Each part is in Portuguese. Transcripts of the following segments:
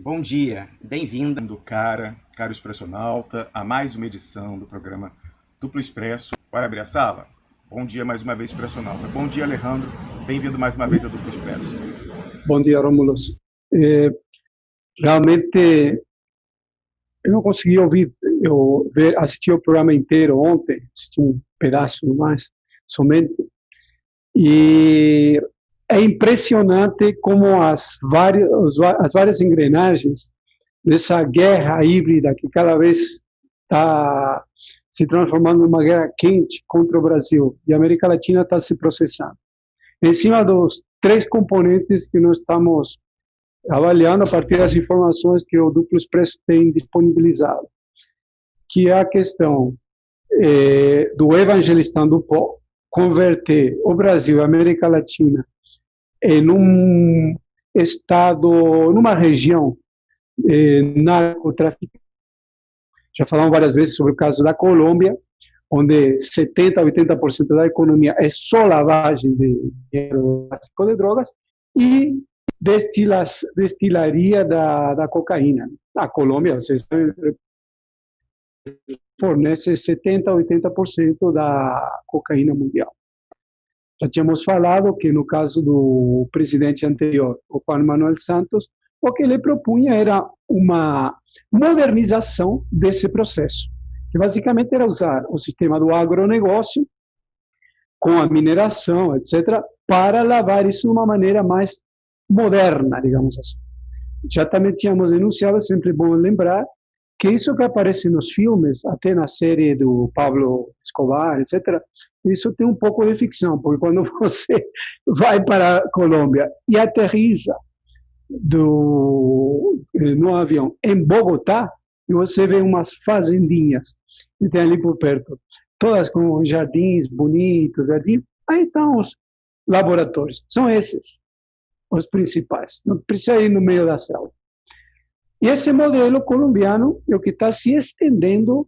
Bom dia, bem-vindo, caro expressionauta, a mais uma edição do programa Duplo Expresso. Bora abrir a sala? Bom dia mais uma vez, expressionauta. Bom dia, Alejandro. Bem-vindo mais uma vez a Duplo Expresso. Bom dia, Rômulo. Realmente, eu não consegui assistir o programa inteiro ontem, assisti um pedaço mais, somente, e é impressionante como as várias engrenagens dessa guerra híbrida que cada vez está se transformando numa guerra quente contra o Brasil, e a América Latina está se processando. Em cima dos três componentes que nós estamos avaliando a partir das informações que o Duplo Expresso tem disponibilizado, que é a questão do evangelistando o povo, converter o Brasil e a América Latina em um estado, numa região narcotraficante. Já falamos várias vezes sobre o caso da Colômbia, onde 70% a 80% da economia é só lavagem de dinheiro, tráfico de drogas, e destilaria da cocaína. A Colômbia, vocês sabem, fornece 70% a 80% da cocaína mundial. Já tínhamos falado que no caso do presidente anterior, o Juan Manuel Santos, o que ele propunha era uma modernização desse processo, que basicamente era usar o sistema do agronegócio, com a mineração, etc., para lavar isso de uma maneira mais moderna, digamos assim. Já também tínhamos denunciado, é sempre bom lembrar, que isso que aparece nos filmes, até na série do Pablo Escobar, etc., isso tem um pouco de ficção, porque quando você vai para a Colômbia e aterriza no avião em Bogotá, e você vê umas fazendinhas que tem ali por perto, todas com jardins bonitos, aí estão os laboratórios, são esses os principais, não precisa ir no meio da selva. E esse modelo colombiano é o que está se estendendo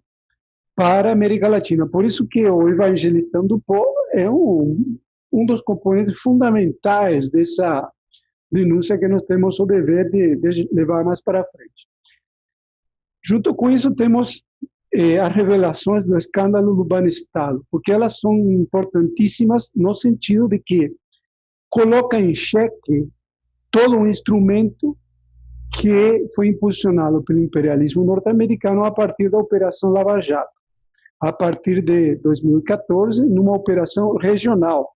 para a América Latina. Por isso que o evangelistando o povo é um dos componentes fundamentais dessa denúncia que nós temos o dever de levar mais para frente. Junto com isso, temos as revelações do escândalo do Banestado, porque elas são importantíssimas no sentido de que coloca em xeque todo um instrumento que foi impulsionado pelo imperialismo norte-americano a partir da Operação Lava Jato, a partir de 2014, numa operação regional,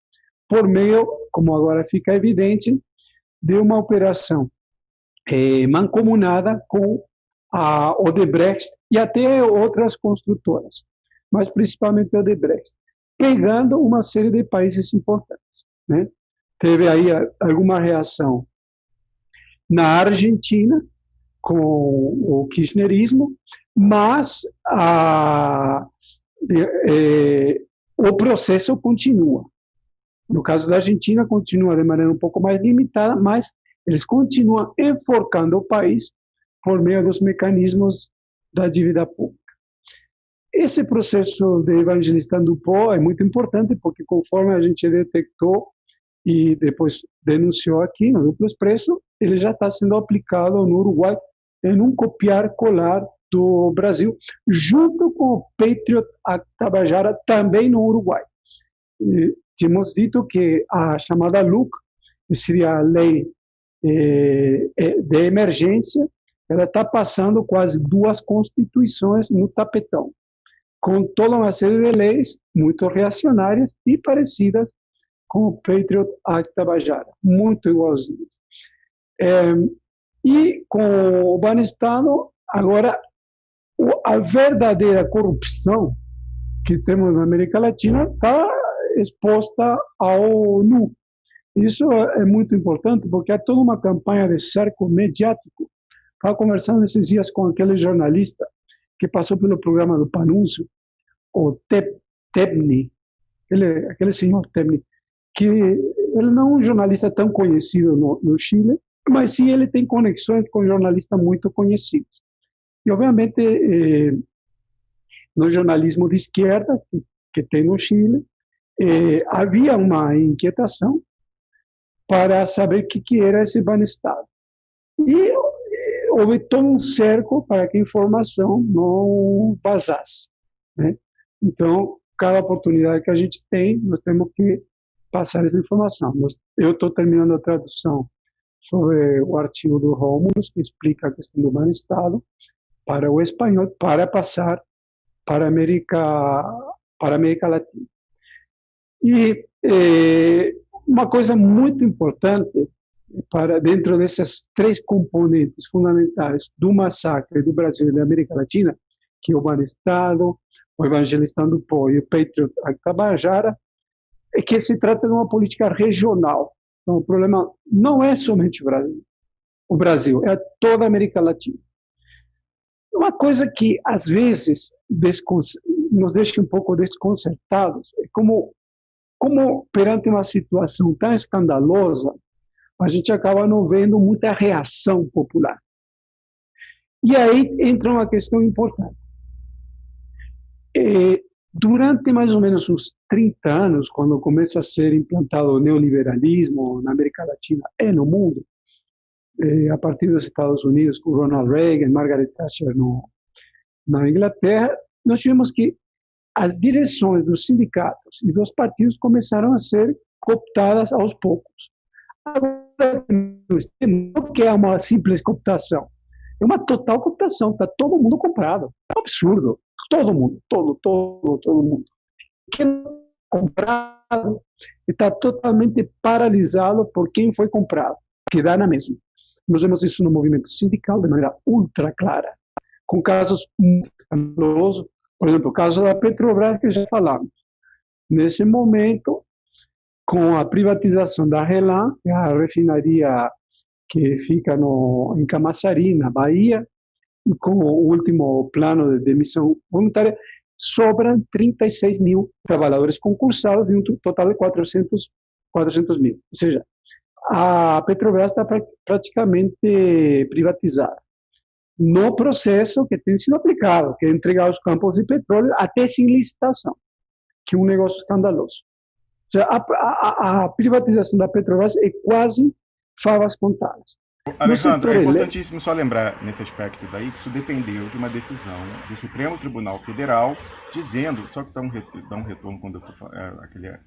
por meio, como agora fica evidente, de uma operação mancomunada com a Odebrecht e até outras construtoras, mas principalmente a Odebrecht, pegando uma série de países importantes, né? Teve aí alguma reação na Argentina, com o kirchnerismo, mas o processo continua. No caso da Argentina, continua de maneira um pouco mais limitada, mas eles continuam enforcando o país por meio dos mecanismos da dívida pública. Esse processo de evangelistando o povo é muito importante, porque conforme a gente detectou e depois denunciou aqui no Duplo Expresso, ele já está sendo aplicado no Uruguai em um copiar-colar do Brasil, junto com o Patriot Act Tabajara, também no Uruguai. E tínhamos dito que a chamada LUC, que seria a lei de emergência, ela está passando quase 2 constituições no tapetão, com toda uma série de leis muito reacionárias e parecidas com o Patriot Act Tabajara, muito igualzinhos. E com o Banestado, agora, a verdadeira corrupção que temos na América Latina está exposta ao nu. Isso é muito importante, porque há toda uma campanha de cerco mediático. Estava conversando esses dias com aquele jornalista que passou pelo programa do Panunzio, o Tebni, aquele senhor Tebni, que ele não é um jornalista tão conhecido no Chile, mas sim ele tem conexões com jornalistas muito conhecidos. E, obviamente, no jornalismo de esquerda, que tem no Chile, havia uma inquietação para saber o que era esse Banestado. E houve todo um cerco para que a informação não vazasse, né? Então, cada oportunidade que a gente tem, nós temos que passar essa informação. Eu estou terminando a tradução sobre o artigo do Rômulus, que explica a questão do banestado, para o espanhol, para passar para a América Latina. E uma coisa muito importante para dentro dessas três componentes fundamentais do massacre do Brasil e da América Latina, que é o banestado, o Evangelistando o Pó e o Patriot Act Tabajara, é que se trata de uma política regional. Então, o problema não é somente o Brasil, é toda a América Latina. Uma coisa que, às vezes, nos deixa um pouco desconcertados é como perante uma situação tão escandalosa, a gente acaba não vendo muita reação popular. E aí entra uma questão importante. Durante mais ou menos uns 30 anos, quando começa a ser implantado o neoliberalismo na América Latina e no mundo, a partir dos Estados Unidos, com Ronald Reagan, Margaret Thatcher na Inglaterra, nós tivemos que as direções dos sindicatos e dos partidos começaram a ser cooptadas aos poucos. Agora, não é uma simples cooptação, é uma total cooptação, está todo mundo comprado. É um absurdo. Todo mundo, todo mundo. Quem é comprado está totalmente paralisado por quem foi comprado, que dá na mesma. Nós vemos isso no movimento sindical de maneira ultra clara, com casos muito escandalosos. Por exemplo, o caso da Petrobras, que já falamos. Nesse momento, com a privatização da RLAM, que é a refinaria que fica em Camaçari, na Bahia, e com o último plano de demissão voluntária, sobram 36 mil trabalhadores concursados de um total de 400 mil. Ou seja, a Petrobras está praticamente privatizada. No processo que tem sido aplicado, que é entregar os campos de petróleo até sem licitação, que é um negócio escandaloso. Ou seja, a privatização da Petrobras é quase favas contadas. Alejandro, é importantíssimo só lembrar nesse aspecto daí que isso dependeu de uma decisão do Supremo Tribunal Federal dizendo, só que dá um retorno quando eu tô,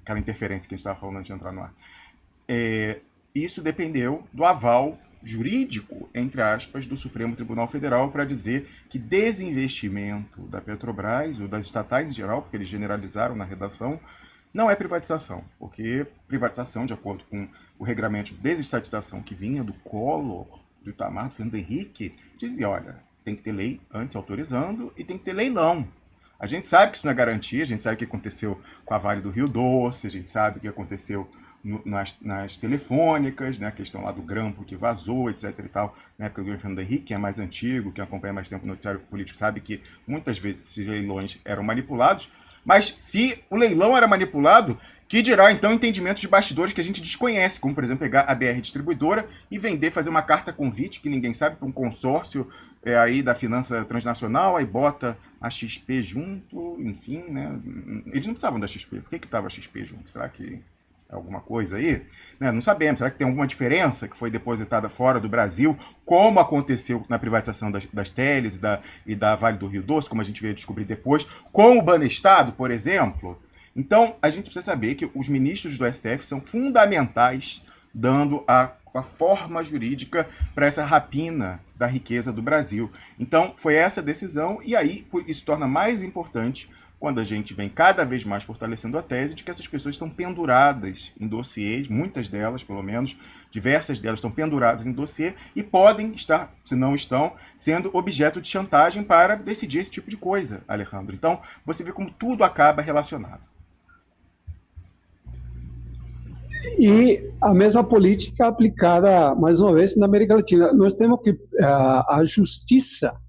aquela interferência que a gente estava falando antes de entrar no ar. Isso dependeu do aval jurídico, entre aspas, do Supremo Tribunal Federal para dizer que desinvestimento da Petrobras, ou das estatais em geral, porque eles generalizaram na redação, não é privatização, porque privatização, de acordo com o regramento de desestatização que vinha do Collor, do Itamar, do Fernando Henrique, dizia, olha, tem que ter lei antes autorizando e tem que ter leilão. A gente sabe que isso não é garantia, a gente sabe o que aconteceu com a Vale do Rio Doce, a gente sabe o que aconteceu nas telefônicas, né, a questão lá do grampo que vazou, etc e tal, na época do Fernando Henrique, que é mais antigo, que acompanha mais tempo o noticiário político, sabe que muitas vezes esses leilões eram manipulados. Mas se o leilão era manipulado, que dirá então entendimentos de bastidores que a gente desconhece, como por exemplo pegar a BR Distribuidora e vender, fazer uma carta convite que ninguém sabe para um consórcio aí da finança transnacional, aí bota a XP junto, enfim, né? Eles não precisavam da XP, por que estava a XP junto? Será que é alguma coisa aí? Né? Não sabemos, será que tem alguma diferença que foi depositada fora do Brasil, como aconteceu na privatização das teles e da Vale do Rio Doce, como a gente veio descobrir depois, com o Banestado, por exemplo? Então, a gente precisa saber que os ministros do STF são fundamentais dando a forma jurídica para essa rapina da riqueza do Brasil. Então, foi essa decisão, e aí isso torna mais importante quando a gente vem cada vez mais fortalecendo a tese de que essas pessoas estão penduradas em dossiês, muitas delas, pelo menos, diversas delas estão penduradas em dossiê e podem estar, se não estão, sendo objeto de chantagem para decidir esse tipo de coisa, Alejandro. Então, você vê como tudo acaba relacionado. E a mesma política aplicada, mais uma vez, na América Latina. Nós temos que a justiça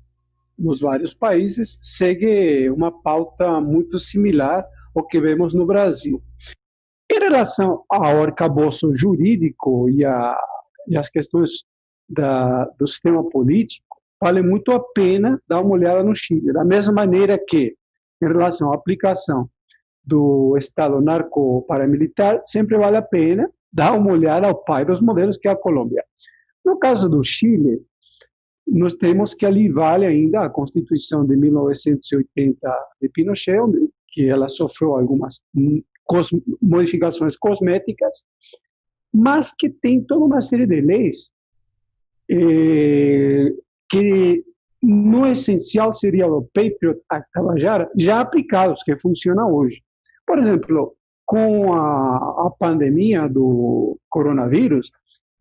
nos vários países segue uma pauta muito similar ao que vemos no Brasil. Em relação ao arcabouço jurídico e as questões do sistema político, vale muito a pena dar uma olhada no Chile. Da mesma maneira que, em relação à aplicação do Estado narco-paramilitar, sempre vale a pena dar uma olhada ao pai dos modelos, que é a Colômbia. No caso do Chile, nós temos que ali vale ainda a Constituição de 1980 de Pinochet, que ela sofreu algumas modificações cosméticas, mas que tem toda uma série de leis que no essencial seria o Patriot Act Tabajara, já aplicados, que funciona hoje. Por exemplo, com a pandemia do coronavírus,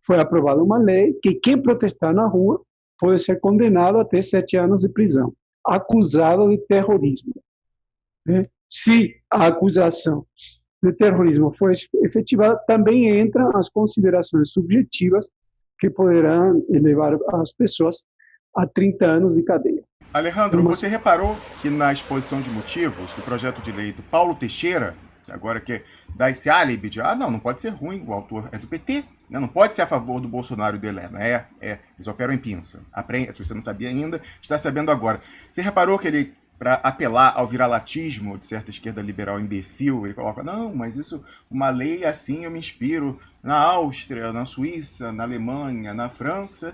foi aprovada uma lei que quem protestar na rua pode ser condenado a ter 7 anos de prisão, acusado de terrorismo. Né? Se a acusação de terrorismo for efetivada, também entram as considerações subjetivas que poderão levar as pessoas a 30 anos de cadeia. Alejandro, você reparou que na exposição de motivos do projeto de lei do Paulo Teixeira, que agora quer dar esse álibi de, não pode ser ruim, o autor é do PT, né? Não pode ser a favor do Bolsonaro e do Helena, eles operam em pinça. Aprende, se você não sabia ainda, está sabendo agora. Você reparou que ele, para apelar ao viralatismo de certa esquerda liberal imbecil, ele coloca, não, mas isso, uma lei assim eu me inspiro na Áustria, na Suíça, na Alemanha, na França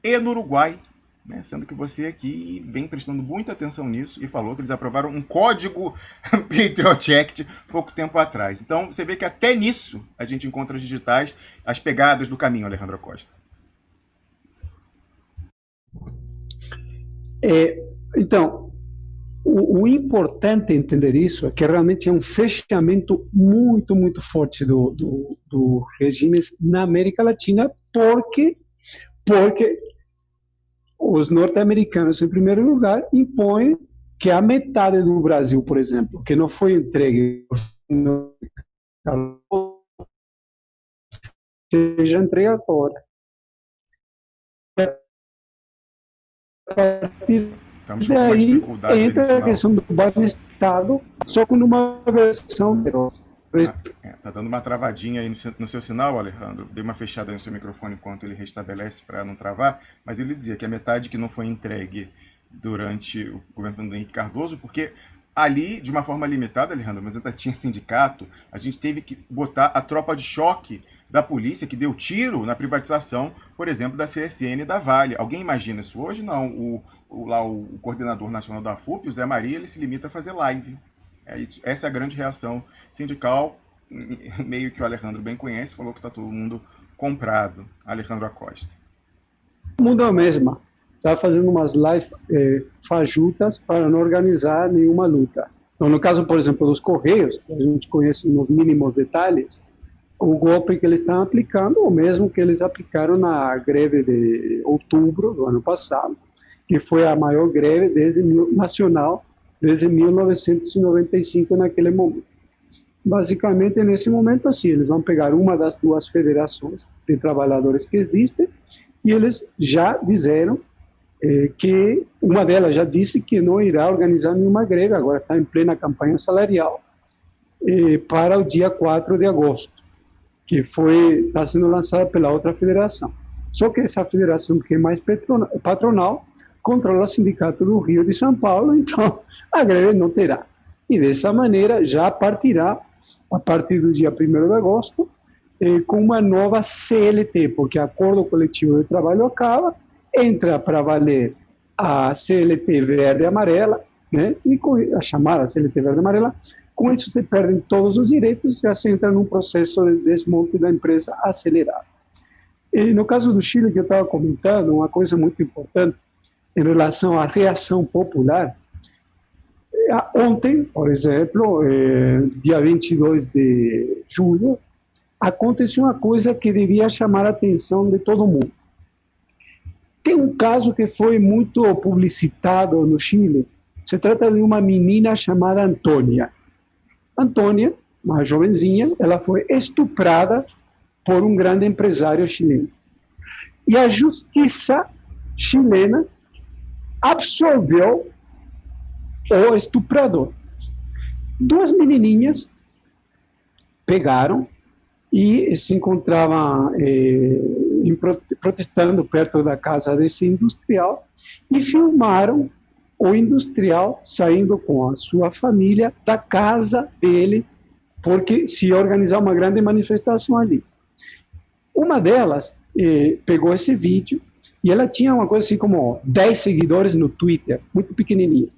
e no Uruguai. Né? Sendo que você aqui vem prestando muita atenção nisso e falou que eles aprovaram um código Patriot Act pouco tempo atrás. Então, você vê que até nisso a gente encontra as digitais, as pegadas do caminho, Alejandro Acosta. Então, o importante entender isso é que realmente é um fechamento muito, muito forte do regimes na América Latina, porque os norte-americanos, em primeiro lugar, impõem que a metade do Brasil, por exemplo, que não foi entregue, seja entregue agora. Estamos com uma dificuldade entra a questão do Estado, só com uma versão. Tá dando uma travadinha aí no seu sinal, Alejandro. Dei uma fechada aí no seu microfone enquanto ele restabelece para não travar, mas ele dizia que a metade que não foi entregue durante o governo do Henrique Cardoso, porque ali, de uma forma limitada, Alejandro, mas ainda tinha sindicato, a gente teve que botar a tropa de choque da polícia que deu tiro na privatização, por exemplo, da CSN e da Vale. Alguém imagina isso hoje? Não. O coordenador nacional da FUP, o Zé Maria, ele se limita a fazer live. Essa é a grande reação sindical, meio que o Alejandro bem conhece, falou que está todo mundo comprado. Alejandro Acosta. O mundo é o mesmo. Está fazendo umas lives fajutas para não organizar nenhuma luta. Então, no caso, por exemplo, dos Correios, que a gente conhece nos mínimos detalhes, o golpe que eles estão aplicando, o mesmo que eles aplicaram na greve de outubro do ano passado, que foi a maior greve nacional desde 1995 naquele momento. Basicamente, nesse momento, assim, eles vão pegar uma das duas federações de trabalhadores que existem e eles já disseram que uma delas já disse que não irá organizar nenhuma greve, agora está em plena campanha salarial, para o dia 4 de agosto, que está sendo lançada pela outra federação. Só que essa federação, que é mais patronal, controla o sindicato do Rio de São Paulo, então a greve não terá. E dessa maneira já partirá, a partir do dia 1º de agosto, com uma nova CLT, porque o Acordo Coletivo de Trabalho acaba, entra para valer a CLT verde e amarela, né? E com a chamada CLT verde e amarela, com isso se perdem todos os direitos e já se entra num processo de desmonte da empresa acelerado. E no caso do Chile, que eu estava comentando, uma coisa muito importante em relação à reação popular. Ontem, por exemplo, dia 22 de julho, aconteceu uma coisa que devia chamar a atenção de todo mundo. Tem um caso que foi muito publicitado no Chile. Se trata de uma menina chamada Antônia. Antônia, uma jovenzinha, ela foi estuprada por um grande empresário chileno. E a justiça chilena absolveu o estuprador. Duas menininhas pegaram e se encontravam protestando perto da casa desse industrial e filmaram o industrial saindo com a sua família da casa dele, porque se ia organizar uma grande manifestação ali. Uma delas pegou esse vídeo E ela tinha uma coisa assim como 10 seguidores no Twitter, muito pequenininho.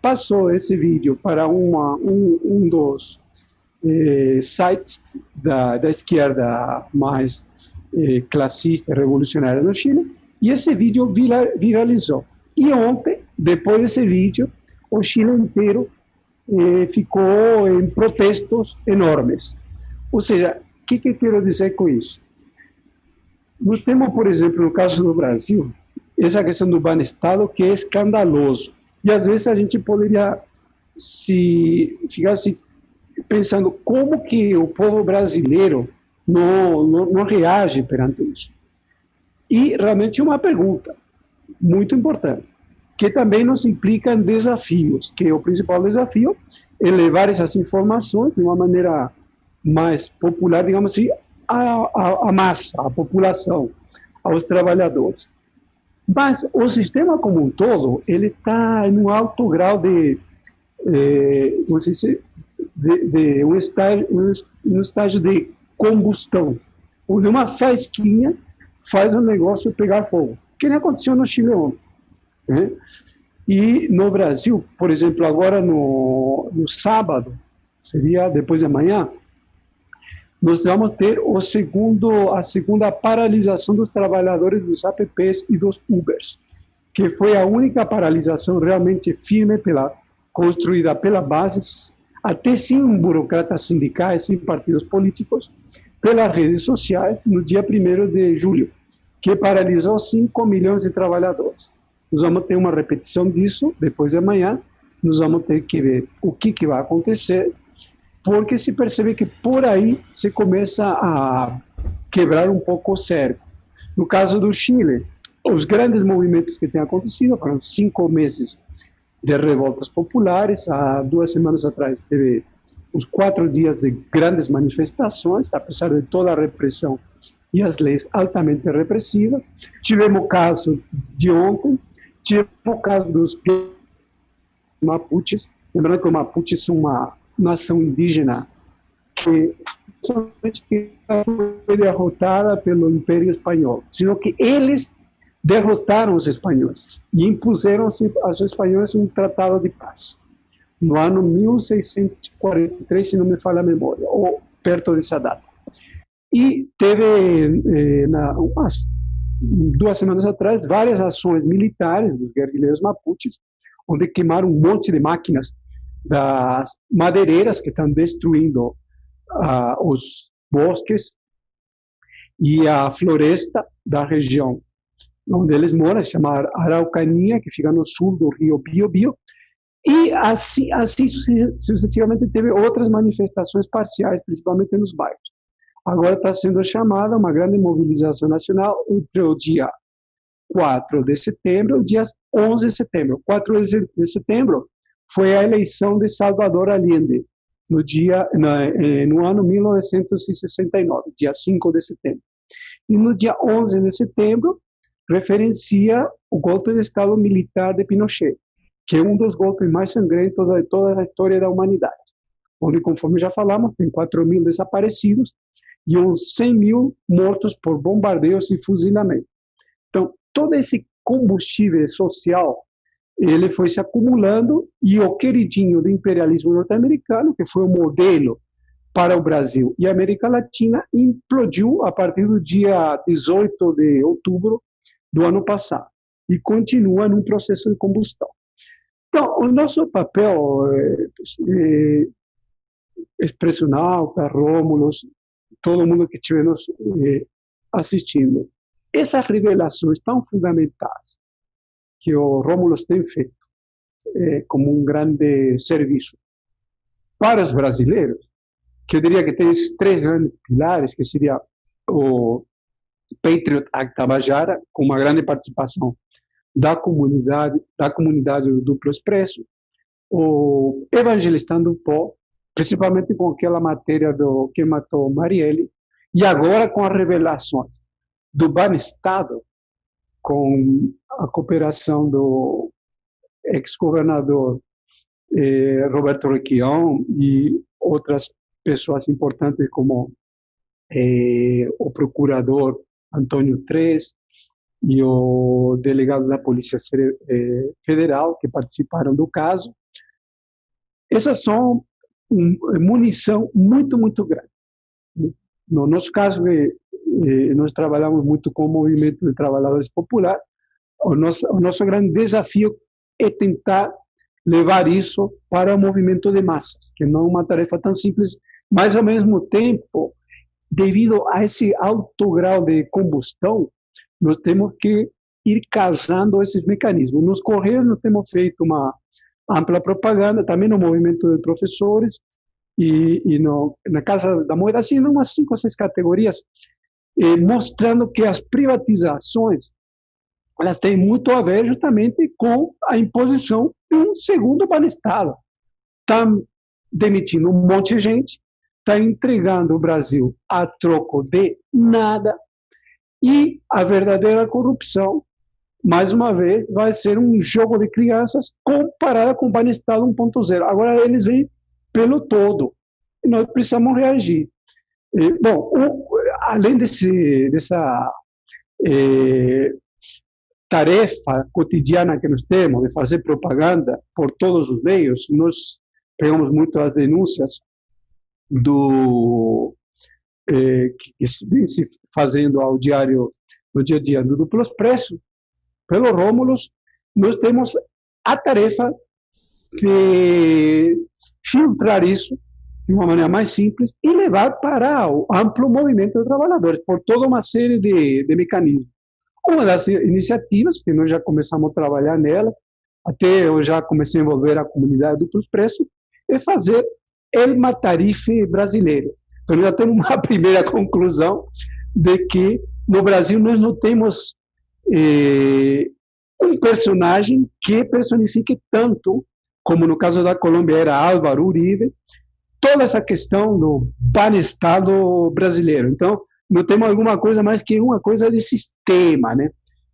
Passou esse vídeo para um dos sites da esquerda mais classista, revolucionária no Chile, e esse vídeo viralizou. E ontem, depois desse vídeo, o Chile inteiro ficou em protestos enormes. Ou seja, o que eu quero dizer com isso? Nós temos, por exemplo, no caso do Brasil, essa questão do banestado que é escandaloso. E às vezes a gente poderia ficar assim, pensando como que o povo brasileiro não reage perante isso. E realmente uma pergunta muito importante, que também nos implica em desafios, que o principal desafio é levar essas informações de uma maneira mais popular, digamos assim, à massa, à população, aos trabalhadores. Mas o sistema como um todo, ele está em um alto grau de um estágio de combustão, onde uma faísquinha faz o negócio pegar fogo, que nem aconteceu no Chile ontem, né? E no Brasil, por exemplo, agora no sábado, seria depois de amanhã, nós vamos ter a segunda paralisação dos trabalhadores dos apps e dos Ubers, que foi a única paralisação realmente firme construída pela base, até sem burocratas sindicais, sem partidos políticos, pelas redes sociais, no dia 1º de julho, que paralisou 5 milhões de trabalhadores. Nós vamos ter uma repetição disso depois de amanhã, nós vamos ter que ver o que vai acontecer, porque se percebe que por aí se começa a quebrar um pouco o cerco. No caso do Chile, os grandes movimentos que têm acontecido foram 5 meses de revoltas populares. Há 2 semanas atrás teve os 4 dias de grandes manifestações, apesar de toda a repressão e as leis altamente repressivas. Tivemos o caso de ontem, tivemos o caso dos Mapuches. Lembrando que os Mapuches são uma nação indígena que foi derrotada pelo Império Espanhol, sino que eles derrotaram os espanhóis e impuseram aos espanhóis um tratado de paz no ano 1643, se não me falha a memória, ou perto dessa data. E teve, umas 2 semanas atrás, várias ações militares dos guerrilheiros mapuches, onde queimaram um monte de máquinas das madeireiras que estão destruindo os bosques e a floresta da região onde eles moram, chama Araucanía, que fica no sul do rio Biobío, e assim sucessivamente teve outras manifestações parciais, principalmente nos bairros. Agora está sendo chamada uma grande mobilização nacional entre o dia 4 de setembro e o dia 11 de setembro. 4 de setembro foi a eleição de Salvador Allende, no ano 1969, dia 5 de setembro. E no dia 11 de setembro, referencia o golpe de Estado militar de Pinochet, que é um dos golpes mais sangrentos de toda a história da humanidade, onde, conforme já falamos, tem 4.000 desaparecidos e uns 100.000 mortos por bombardeios e fuzilamento. Então, todo esse combustível social, ele foi se acumulando, e o queridinho do imperialismo norte-americano, que foi o modelo para o Brasil e a América Latina, implodiu a partir do dia 18 de outubro do ano passado e continua num processo de combustão. Então, o nosso papel, Expresso Nauta, Rômulos, todo mundo que estiver nos assistindo, essas revelações tão fundamentais que o Rômulos tem feito como um grande serviço para os brasileiros, que eu diria que tem esses 3 grandes pilares, que seria o Patriot Act Tabajara, com uma grande participação da comunidade do Duplo Expresso, o Evangelistando o Pó, principalmente com aquela matéria do que matou Marielle, e agora com as revelações do Banestado, com a cooperação do ex-governador Roberto Requião e outras pessoas importantes como o procurador Antônio Tres, e o delegado da Polícia Federal, que participaram do caso. Essas são munição muito, muito grande. No nosso caso, nós trabalhamos muito com o movimento de trabalhadores popular. O nosso grande desafio é tentar levar isso para o movimento de massas, que não é uma tarefa tão simples, mas, ao mesmo tempo, devido a esse alto grau de combustão, nós temos que ir casando esses mecanismos. Nos Correios, nós temos feito uma ampla propaganda, também no movimento de professores, na Casa da Moeda, assim, em umas 5 ou 6 categorias, mostrando que as privatizações elas têm muito a ver justamente com a imposição de um segundo banestado. Estão demitindo um monte de gente, está entregando o Brasil a troco de nada, e a verdadeira corrupção, mais uma vez, vai ser um jogo de crianças comparada com o banestado 1.0. Agora eles vêm pelo todo, e nós precisamos reagir. Bom, além dessa tarefa cotidiana que nós temos de fazer propaganda por todos os meios, nós pegamos muito as denúncias que vem se fazendo ao diário, no dia a dia do Duplo Expresso, pelo Rômulus, nós temos a tarefa de filtrar isso de uma maneira mais simples e levar para o amplo movimento de trabalhadores, por toda uma série de mecanismos. Uma das iniciativas, que nós já começamos a trabalhar nela, até eu já comecei a envolver a comunidade do Duplo Expresso, é fazer El Matarife brasileiro. Então, já temos uma primeira conclusão de que no Brasil nós não temos um personagem que personifique tanto, como no caso da Colômbia era Álvaro Uribe, toda essa questão do banestado brasileiro. Então, não temos alguma coisa mais que uma coisa de sistema, né?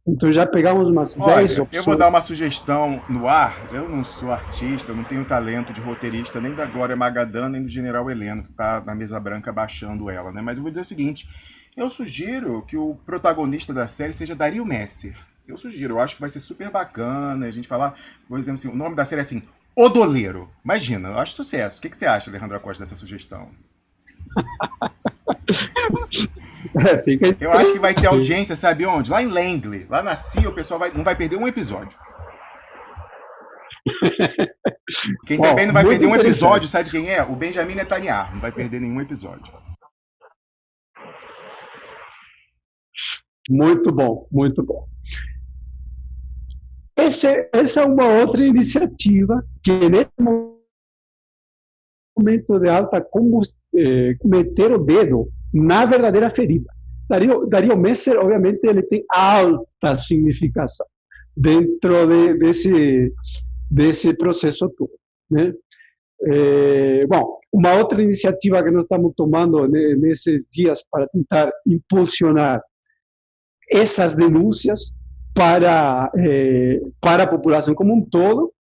Então já pegamos umas 10 opções. Eu vou dar uma sugestão no ar. Eu não sou artista, eu não tenho talento de roteirista nem da Glória Magadã, nem do General Heleno, que está na mesa branca baixando ela, né? Mas eu vou dizer o seguinte, eu sugiro que o protagonista da série seja Dario Messer. Eu sugiro, eu acho que vai ser super bacana a gente falar, por exemplo, assim, o nome da série é assim, O Doleiro. Imagina, eu acho sucesso. O que você acha, Alejandro Acosta, dessa sugestão? Eu acho que vai ter audiência, sabe onde? Lá em Langley, lá na CIA, o pessoal não vai perder um episódio. Quem também não vai perder um episódio, sabe quem é? O Benjamin Netanyahu, não vai perder nenhum episódio. Muito bom, muito bom. Essa é uma outra iniciativa que, nesse momento de alta combustão, meter o dedo na verdadeira ferida. Dario Messer, obviamente, ele tem alta significação dentro desse processo todo, né? Bom, uma outra iniciativa que nós estamos tomando nesses dias para tentar impulsionar essas denúncias para a população como um todo,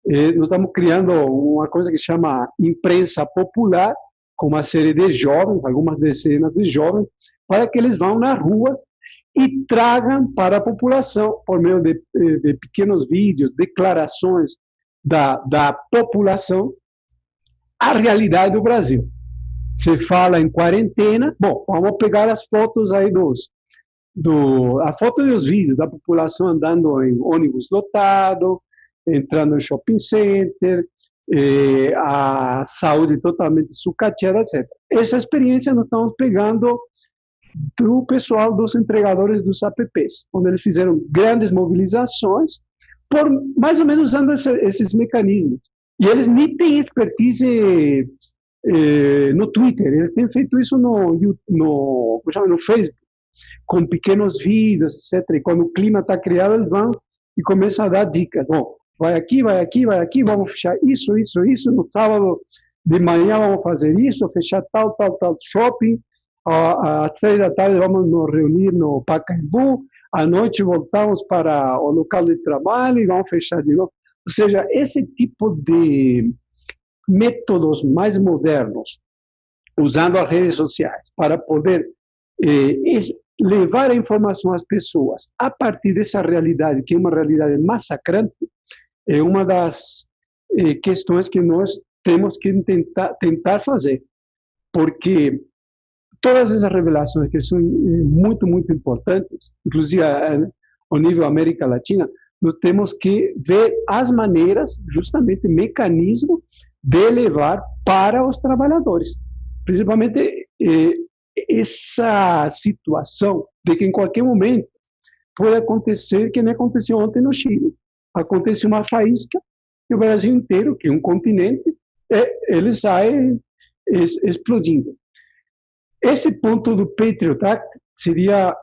nós estamos criando uma coisa que chama imprensa popular, com uma série de jovens, algumas dezenas de jovens, para que eles vão nas ruas e tragam para a população, por meio de pequenos vídeos, declarações da população, a realidade do Brasil. Se fala em quarentena, bom, vamos pegar as fotos aí a foto e os vídeos da população andando em ônibus lotado, entrando em shopping center, a saúde totalmente sucateada, etc. Essa experiência nós estamos pegando do pessoal dos entregadores dos apps, onde eles fizeram grandes mobilizações, por mais ou menos usando esses mecanismos. E eles nem têm expertise no Twitter, eles têm feito isso no Facebook, com pequenos vídeos, etc. E quando o clima está criado, eles vão e começam a dar dicas. Bom, vai aqui, vamos fechar isso, no sábado de manhã vamos fazer isso, fechar tal shopping, às 3 da tarde vamos nos reunir no Pacaembu, à noite voltamos para o local de trabalho e vamos fechar de novo. Ou seja, esse tipo de métodos mais modernos, usando as redes sociais para poder levar a informação às pessoas a partir dessa realidade, que é uma realidade massacrante, é uma das questões que nós temos que tentar fazer, porque todas essas revelações que são muito, muito importantes, inclusive ao nível América Latina, nós temos que ver as maneiras, justamente mecanismo de levar para os trabalhadores. Principalmente essa situação de que em qualquer momento pode acontecer, que nem aconteceu ontem no Chile. Acontece uma faísca e o Brasil inteiro, que é um continente, ele sai explodindo. Esse ponto do Patriot Act seria,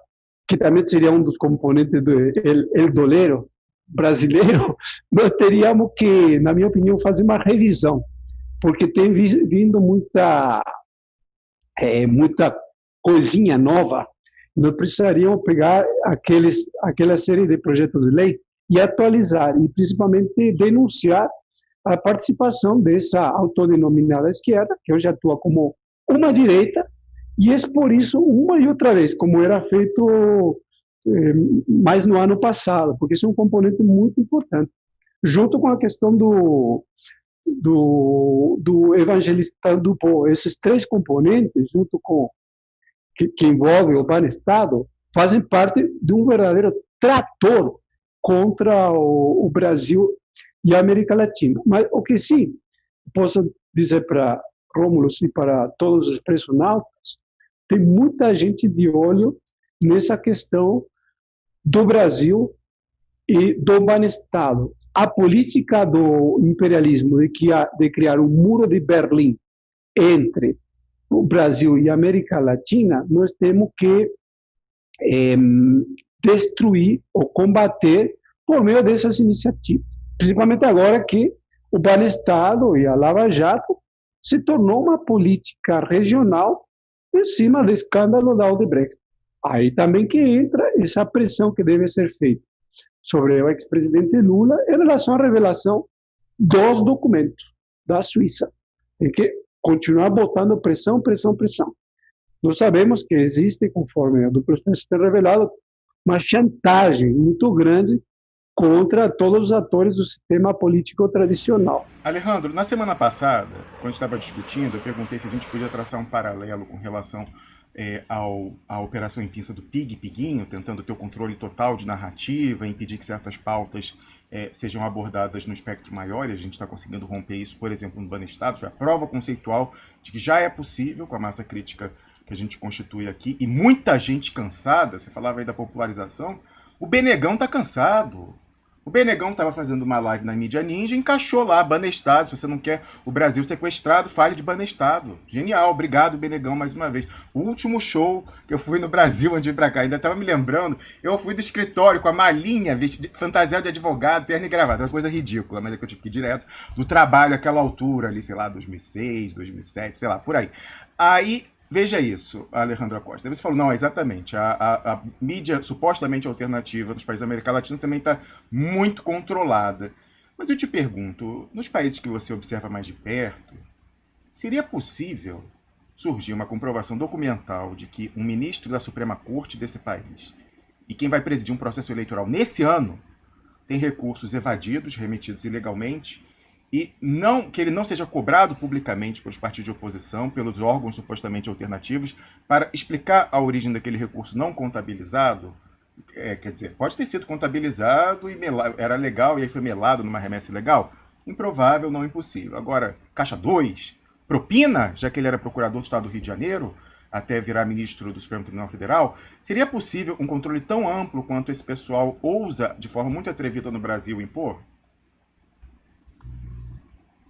que também seria um dos componentes do el dolero brasileiro, nós teríamos que, na minha opinião, fazer uma revisão, porque tem vindo muita coisinha nova. Nós precisaríamos pegar aquela série de projetos de lei e atualizar, e principalmente denunciar a participação dessa autodenominada esquerda, que hoje atua como uma direita, e expor isso uma e outra vez, como era feito mais no ano passado, porque isso é um componente muito importante, junto com a questão do evangelizando do povo. Esses três componentes, junto com que envolve o Banestado, fazem parte de um verdadeiro trator contra o Brasil e a América Latina. Mas o que sim posso dizer para Rômulo e para todos os pressionautas, tem muita gente de olho nessa questão do Brasil e do Banestado. A política do imperialismo de criar um muro de Berlim entre o Brasil e a América Latina, nós temos que destruir ou combater por meio dessas iniciativas. Principalmente agora que o Banestado e a Lava Jato se tornou uma política regional em cima do escândalo da Odebrecht. Aí também que entra essa pressão que deve ser feita sobre o ex-presidente Lula em relação à revelação dos documentos da Suíça. Tem que continuar botando pressão, pressão, pressão. Nós sabemos que existe, conforme o duplo processo tem revelado, uma chantagem muito grande contra todos os atores do sistema político tradicional. Alejandro, na semana passada, quando estava discutindo, eu perguntei se a gente podia traçar um paralelo com relação à operação em pinça do Piguinho, tentando ter o controle total de narrativa, impedir que certas pautas sejam abordadas no espectro maior, e a gente está conseguindo romper isso, por exemplo, no Banestado. Foi a prova conceitual de que já é possível, com a massa crítica que a gente constitui aqui, e muita gente cansada. Você falava aí da popularização, o Benegão está cansado. O Benegão estava fazendo uma live na mídia ninja e encaixou lá, Banestado. Se você não quer o Brasil sequestrado, fale de Banestado. Genial, obrigado, Benegão, mais uma vez. O último show que eu fui no Brasil, antes de vir pra cá, ainda estava me lembrando, eu fui do escritório com a malinha, fantasiado de advogado, terno e gravata, uma coisa ridícula, mas é que eu tive que ir direto do trabalho àquela altura ali, sei lá, 2006, 2007, sei lá, por aí. Aí, veja isso, Alejandro Costa. Você falou, não, exatamente, a mídia supostamente alternativa dos países da América Latina também está muito controlada. Mas eu te pergunto, nos países que você observa mais de perto, seria possível surgir uma comprovação documental de que um ministro da Suprema Corte desse país e quem vai presidir um processo eleitoral nesse ano tem recursos evadidos, remetidos ilegalmente, e que ele não seja cobrado publicamente pelos partidos de oposição, pelos órgãos supostamente alternativos, para explicar a origem daquele recurso não contabilizado? Quer dizer, pode ter sido contabilizado e era legal e aí foi melado numa remessa ilegal? Improvável, não impossível. Agora, caixa 2, propina, já que ele era procurador do Estado do Rio de Janeiro, até virar ministro do Supremo Tribunal Federal, seria possível um controle tão amplo quanto esse pessoal ousa, de forma muito atrevida no Brasil, impor?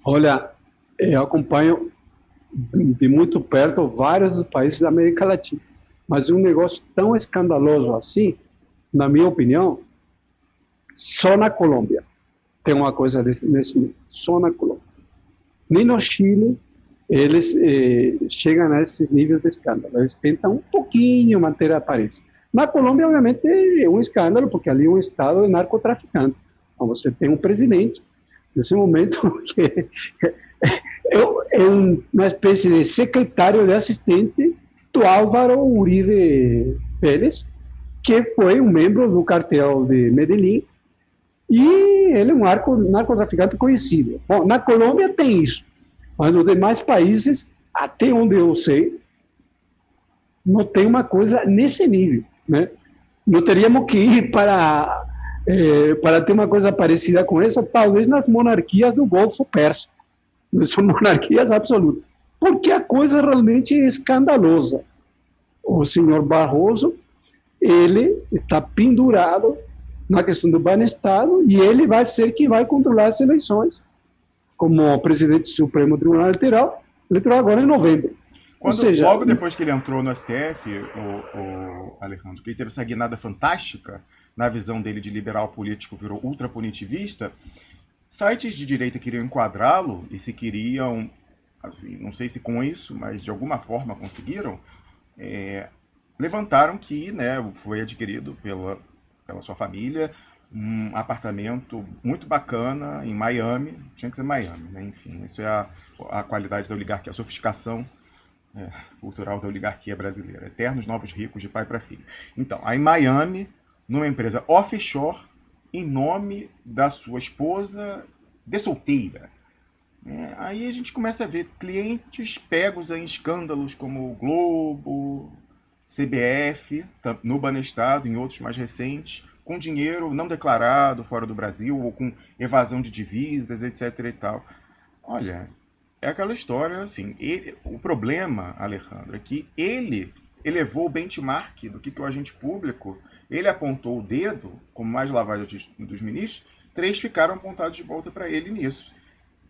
Olha, eu acompanho de muito perto vários dos países da América Latina, mas um negócio tão escandaloso assim, na minha opinião, só na Colômbia tem uma coisa nesse nível, só na Colômbia. Nem no Chile eles chegam a esses níveis de escândalo, eles tentam um pouquinho manter a aparência. Na Colômbia, obviamente, é um escândalo, porque ali é um estado de narcotraficante. Então, você tem um presidente nesse momento, que é uma espécie de secretário de assistente do Álvaro Uribe Pérez, que foi um membro do cartel de Medellín, e ele é um narcotraficante conhecido. Bom, na Colômbia tem isso, mas nos demais países, até onde eu sei, não tem uma coisa nesse nível, né? Não teríamos que ir para ter uma coisa parecida com essa, talvez nas monarquias do Golfo Persa. São monarquias absolutas. Porque a coisa realmente é escandalosa. O senhor Barroso, ele está pendurado na questão do Banestado e ele vai ser quem vai controlar as eleições como presidente do Supremo Tribunal Eleitoral agora em novembro. Ou seja, logo depois que ele entrou no STF, o Alejandro, que ele teve essa guinada fantástica, na visão dele de liberal político, virou ultrapunitivista, sites de direita queriam enquadrá-lo e se queriam, assim, não sei se com isso, mas de alguma forma conseguiram, levantaram que, né, foi adquirido pela sua família um apartamento muito bacana em Miami, tinha que ser Miami, né? Enfim, isso é a qualidade da oligarquia, a sofisticação cultural da oligarquia brasileira, eternos novos ricos de pai para filho. Então, aí em Miami, numa empresa offshore, em nome da sua esposa de solteira. Aí a gente começa a ver clientes pegos em escândalos como o Globo, CBF, no Banestado, em outros mais recentes, com dinheiro não declarado fora do Brasil, ou com evasão de divisas, etc. e tal. Olha, é aquela história, assim, o problema, Alejandro, é que ele elevou o benchmark do que o agente público, ele apontou o dedo, como mais lavagem dos ministros, 3 ficaram apontados de volta para ele nisso.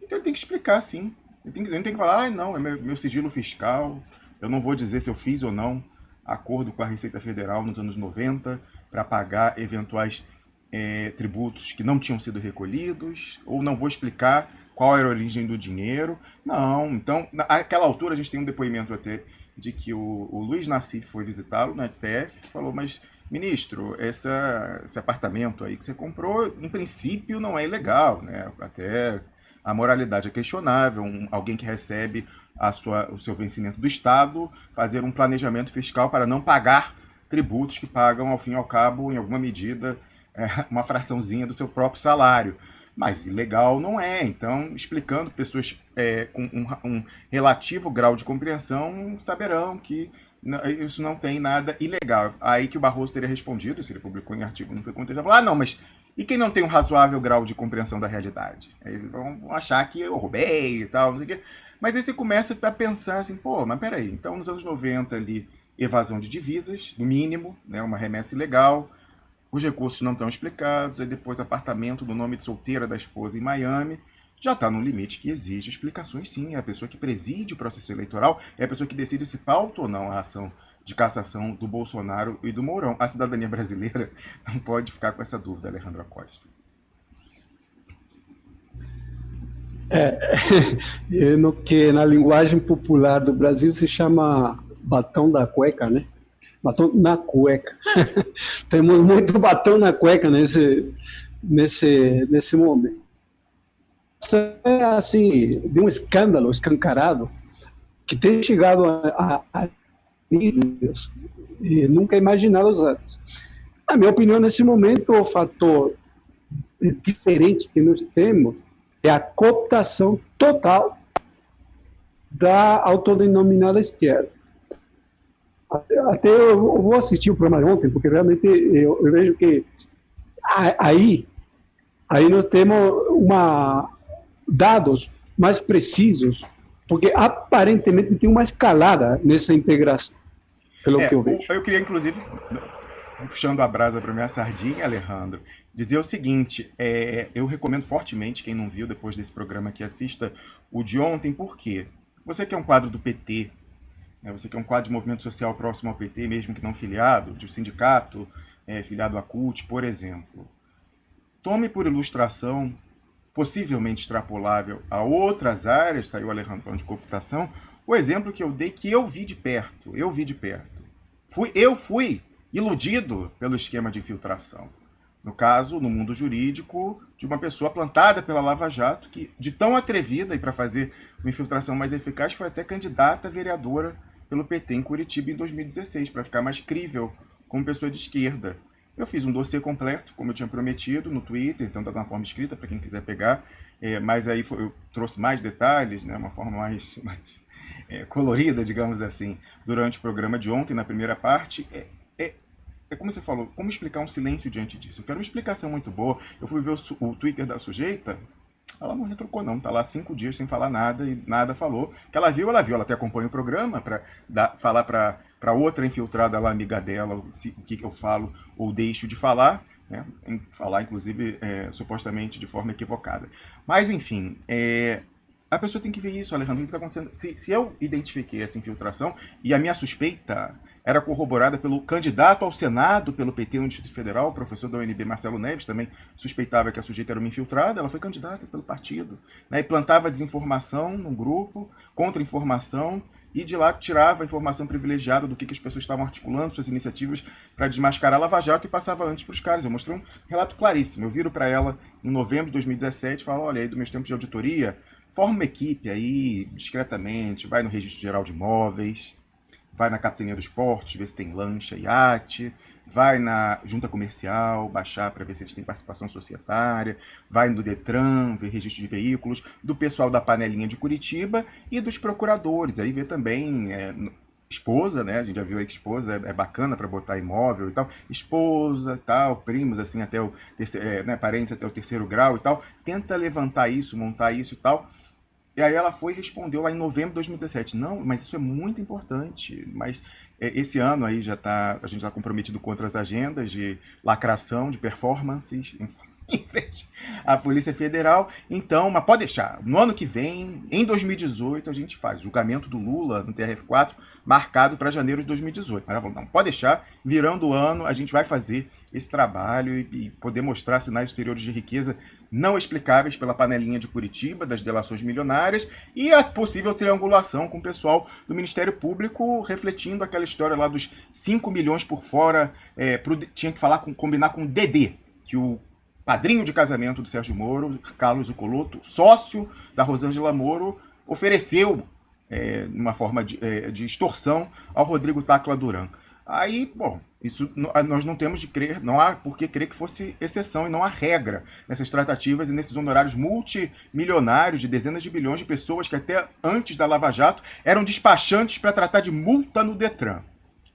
Então ele tem que explicar, sim. Ele tem que falar, não, é meu sigilo fiscal, eu não vou dizer se eu fiz ou não acordo com a Receita Federal nos anos 90 para pagar eventuais tributos que não tinham sido recolhidos, ou não vou explicar qual era a origem do dinheiro. Não, então, naquela altura a gente tem um depoimento até de que o Luiz Nassif foi visitá-lo no STF e falou, mas, ministro, esse apartamento aí que você comprou, em princípio, não é ilegal, né? Até a moralidade é questionável, alguém que recebe o seu vencimento do Estado, fazer um planejamento fiscal para não pagar tributos que pagam, ao fim e ao cabo, em alguma medida, uma fraçãozinha do seu próprio salário. Mas ilegal não é. Então, explicando, pessoas com um relativo grau de compreensão saberão que isso não tem nada ilegal. Aí que o Barroso teria respondido, se ele publicou em artigo, não foi contra, ele falou, não, mas e quem não tem um razoável grau de compreensão da realidade? Eles vão achar que eu roubei e tal, não sei o quê. Mas aí você começa a pensar assim, pô, mas peraí, então nos anos 90 ali, evasão de divisas, no mínimo, né, uma remessa ilegal, os recursos não estão explicados, aí depois apartamento do nome de solteira da esposa em Miami, já está no limite que exige explicações, sim. É a pessoa que preside o processo eleitoral, é a pessoa que decide se pauta ou não a ação de cassação do Bolsonaro e do Mourão. A cidadania brasileira não pode ficar com essa dúvida, Alejandro Acosta. No que na linguagem popular do Brasil se chama batom da cueca, né? Batom na cueca. Temos muito batom na cueca nesse momento. É assim, de um escândalo escancarado que tem chegado a níveis nunca imaginados antes. Na minha opinião, nesse momento, o fator diferente que nós temos é a cooptação total da autodenominada esquerda. Até eu vou assistir o programa de ontem, porque realmente eu vejo que aí nós temos dados mais precisos, porque aparentemente tem uma escalada nessa integração, pelo que eu vejo. Eu queria, inclusive, puxando a brasa para minha sardinha, Alejandro, dizer o seguinte, eu recomendo fortemente, quem não viu depois desse programa, que assista o de ontem, por quê? Você que é um quadro do PT, você que é um quadro de movimento social próximo ao PT, mesmo que não filiado, de um sindicato filiado à CUT, por exemplo, tome por ilustração, possivelmente extrapolável a outras áreas, está aí o Alejandro falando de cooptação, o exemplo que eu dei, que eu vi de perto. Eu fui iludido pelo esquema de infiltração. No caso, no mundo jurídico, de uma pessoa plantada pela Lava Jato, que de tão atrevida e para fazer uma infiltração mais eficaz, foi até candidata a vereadora pelo PT em Curitiba em 2016, para ficar mais crível como pessoa de esquerda. Eu fiz um dossiê completo, como eu tinha prometido, no Twitter, então está na forma escrita para quem quiser pegar, mas aí eu trouxe mais detalhes, né, uma forma mais colorida, digamos assim, durante o programa de ontem, na primeira parte. É como você falou, como explicar um silêncio diante disso? Eu quero uma explicação muito boa. Eu fui ver o Twitter da sujeita, ela não retrucou não, tá lá 5 dias sem falar nada e nada falou. Que ela viu, ela até acompanha o programa para falar para outra infiltrada lá, amiga dela, o que eu falo ou deixo de falar, né? Falar, inclusive, supostamente de forma equivocada. Mas, enfim, a pessoa tem que ver isso, Alejandro, o que está acontecendo. Se eu identifiquei essa infiltração, e a minha suspeita era corroborada pelo candidato ao Senado pelo PT no Distrito Federal, o professor da UNB, Marcelo Neves, também suspeitava que a sujeita era uma infiltrada, ela foi candidata pelo partido, né, e plantava desinformação no grupo, contra-informação, e de lá tirava a informação privilegiada do que as pessoas estavam articulando, suas iniciativas para desmascarar a Lava Jato, e passava antes para os caras. Eu mostrei um relato claríssimo. Eu viro para ela em novembro de 2017 e falo, olha, aí dos meus tempos de auditoria, forma uma equipe aí, discretamente, vai no Registro Geral de Imóveis, vai na Capitania dos Portos, ver se tem lancha, iate, vai na Junta Comercial, baixar para ver se eles têm participação societária, vai no Detran, ver registro de veículos, do pessoal da panelinha de Curitiba e dos procuradores. Aí vê também esposa, né? A gente já viu aí que esposa é bacana para botar imóvel e tal. Esposa, tal, primos, assim, até o terceiro, parentes até o 3º grau e tal. Tenta levantar isso, montar isso e tal. E aí ela foi e respondeu lá em novembro de 2017. Não, mas isso é muito importante. Mas esse ano aí a gente está comprometido contra as agendas de lacração, de performances em frente à Polícia Federal. Então, mas pode deixar. No ano que vem, em 2018, a gente faz julgamento do Lula no TRF4, marcado para janeiro de 2018. Mas ela falou, não, pode deixar. Virando o ano, a gente vai fazer esse trabalho e poder mostrar sinais exteriores de riqueza não explicáveis pela panelinha de Curitiba, das delações milionárias, e a possível triangulação com o pessoal do Ministério Público, refletindo aquela história lá dos 5 milhões por fora, tinha que combinar com o Dedê, que o padrinho de casamento do Sérgio Moro, Carlos Zuccolotto, sócio da Rosângela Moro, ofereceu uma forma de extorsão ao Rodrigo Tacla Duran. Aí, bom, isso nós não temos de crer, não há por que crer que fosse exceção e não há regra nessas tratativas e nesses honorários multimilionários de dezenas de bilhões de pessoas que até antes da Lava Jato eram despachantes para tratar de multa no Detran.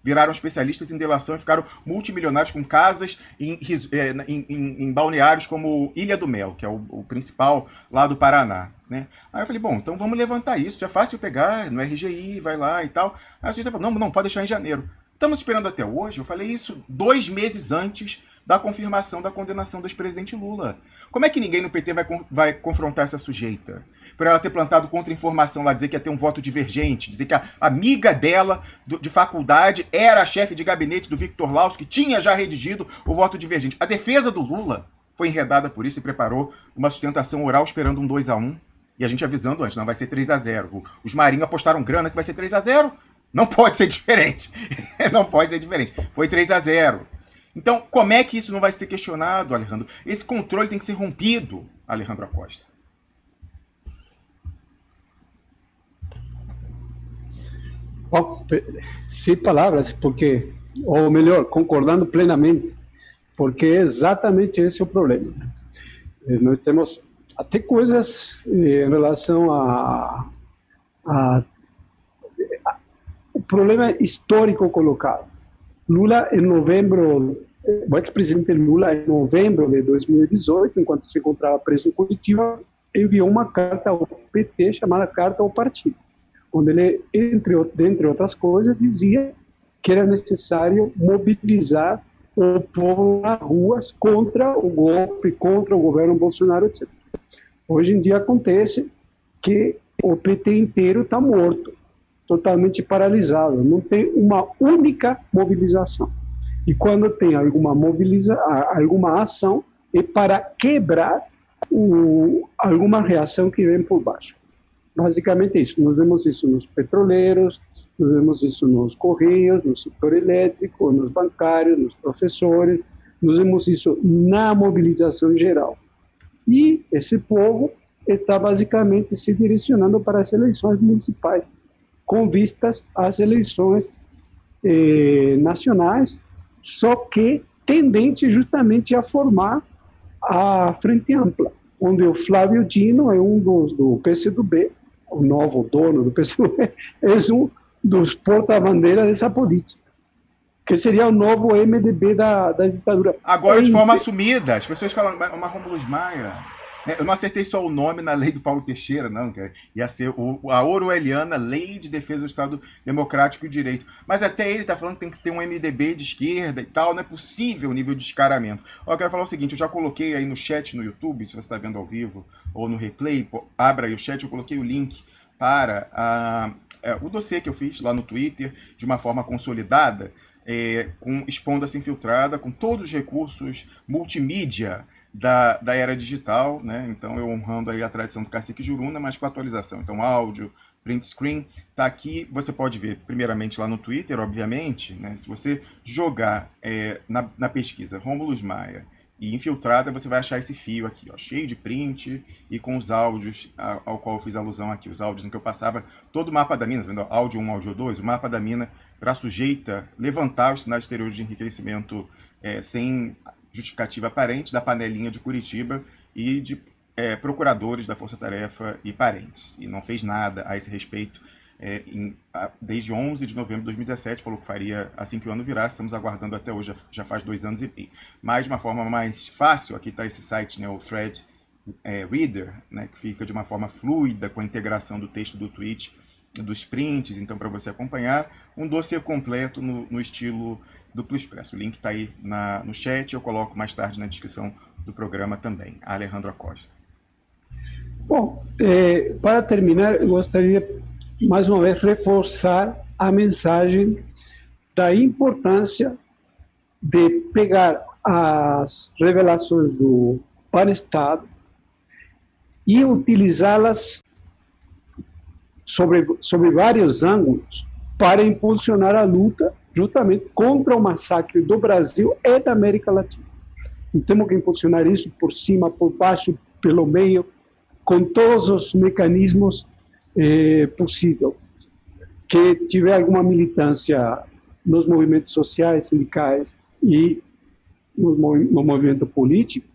Viraram especialistas em delação e ficaram multimilionários com casas em balneários como Ilha do Mel, que é o principal lá do Paraná, né? Aí eu falei, bom, então vamos levantar isso, é fácil pegar no RGI, vai lá e tal. Aí a gente falou, não, pode deixar em janeiro. Estamos esperando até hoje, eu falei isso 2 meses antes da confirmação da condenação do ex-presidente Lula. Como é que ninguém no PT vai confrontar essa sujeita? Por ela ter plantado contra-informação lá, dizer que ia ter um voto divergente, dizer que a amiga dela de faculdade era a chefe de gabinete do Victor Laus, que tinha já redigido o voto divergente. A defesa do Lula foi enredada por isso e preparou uma sustentação oral esperando um 2-1. E a gente avisando antes, não vai ser 3-0. Os marinhos apostaram grana que vai ser 3-0. Não pode ser diferente. Não pode ser diferente. Foi 3-0. Então, como é que isso não vai ser questionado, Alejandro? Esse controle tem que ser rompido, Alejandro Acosta. Sem palavras, porque, ou melhor, concordando plenamente, porque é exatamente esse o problema. Nós temos até coisas em relação o problema histórico colocado. Lula, em novembro, o ex-presidente Lula, em novembro de 2018, enquanto se encontrava preso em Curitiba, enviou uma carta ao PT chamada Carta ao Partido, onde ele, entre outras coisas, dizia que era necessário mobilizar o povo nas ruas contra o golpe, contra o governo Bolsonaro, etc. Hoje em dia acontece que o PT inteiro está morto, totalmente paralisado, não tem uma única mobilização. E quando tem alguma ação, é para quebrar alguma reação que vem por baixo. Basicamente isso. Nós vemos isso nos petroleiros, nós vemos isso nos correios, no setor elétrico, nos bancários, nos professores, nós vemos isso na mobilização geral. E esse povo está basicamente se direcionando para as eleições municipais, com vistas às eleições nacionais, só que tendente justamente a formar a Frente Ampla, onde o Flávio Dino é um do PCdoB, o novo dono do PCdoB, é um dos porta-bandeira dessa política, que seria o novo MDB da ditadura. Agora, de forma assumida, as pessoas falam, mas Romulus Maia... Eu não acertei só o nome na lei do Paulo Teixeira, não, cara. Ia ser a Orwelliana Lei de Defesa do Estado Democrático e Direito. Mas até ele está falando que tem que ter um MDB de esquerda e tal. Não é possível o nível de descaramento. Eu quero falar o seguinte, eu já coloquei aí no chat no YouTube, se você está vendo ao vivo, ou no replay, abra aí o chat, eu coloquei o link para o dossiê que eu fiz lá no Twitter, de uma forma consolidada, expondo essa infiltrada, com todos os recursos multimídia da era digital, né? Então eu honrando aí a tradição do Cacique Juruna, mas com atualização. Então áudio, print screen, tá aqui, você pode ver primeiramente lá no Twitter, obviamente, né? Se você jogar na pesquisa Romulus Maia e infiltrada, você vai achar esse fio aqui, ó, cheio de print e com os áudios ao qual eu fiz alusão aqui, os áudios em que eu passava todo o mapa da mina, tá vendo? Áudio 1, áudio 2, o mapa da mina para a sujeita levantar os sinais exteriores de enriquecimento sem justificativa aparente da panelinha de Curitiba e de procuradores da Força Tarefa e parentes. E não fez nada a esse respeito desde 11 de novembro de 2017, falou que faria assim que o ano virasse, estamos aguardando até hoje, já faz 2 anos e meio. Mas de uma forma mais fácil, aqui está esse site, né, o Thread Reader, né, que fica de uma forma fluida com a integração do texto do tweet, dos prints, então para você acompanhar, um dossiê completo no estilo Duplo Expresso. O link está aí no chat, eu coloco mais tarde na descrição do programa também. Alejandro Acosta. Bom, para terminar, eu gostaria mais uma vez reforçar a mensagem da importância de pegar as revelações do Pan-Estado e utilizá-las sobre vários ângulos para impulsionar a luta justamente contra o massacre do Brasil e da América Latina. E temos que impulsionar isso por cima, por baixo, pelo meio, com todos os mecanismos possíveis. Que tiver alguma militância nos movimentos sociais, sindicais e no movimento político,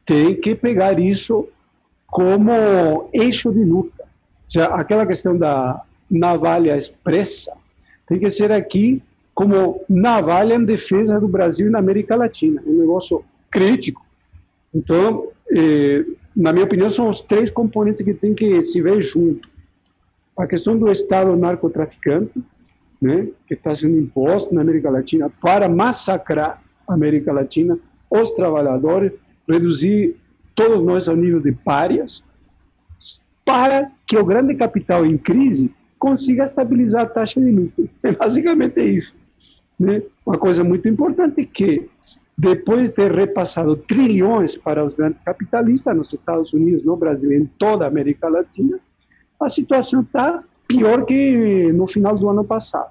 tem que pegar isso como eixo de luta. Aquela questão da navalha expressa tem que ser aqui como navalha em defesa do Brasil e da América Latina, um negócio crítico. Então, na minha opinião, são os 3 componentes que tem que se ver junto. A questão do Estado narcotraficante, né, que está sendo imposto na América Latina para massacrar a América Latina, os trabalhadores, reduzir todos nós ao nível de párias, para que o grande capital em crise consiga estabilizar a taxa de lucro. Basicamente é isso. Né? Uma coisa muito importante é que, depois de ter repassado trilhões para os grandes capitalistas nos Estados Unidos, no Brasil e em toda a América Latina, a situação está pior que no final do ano passado.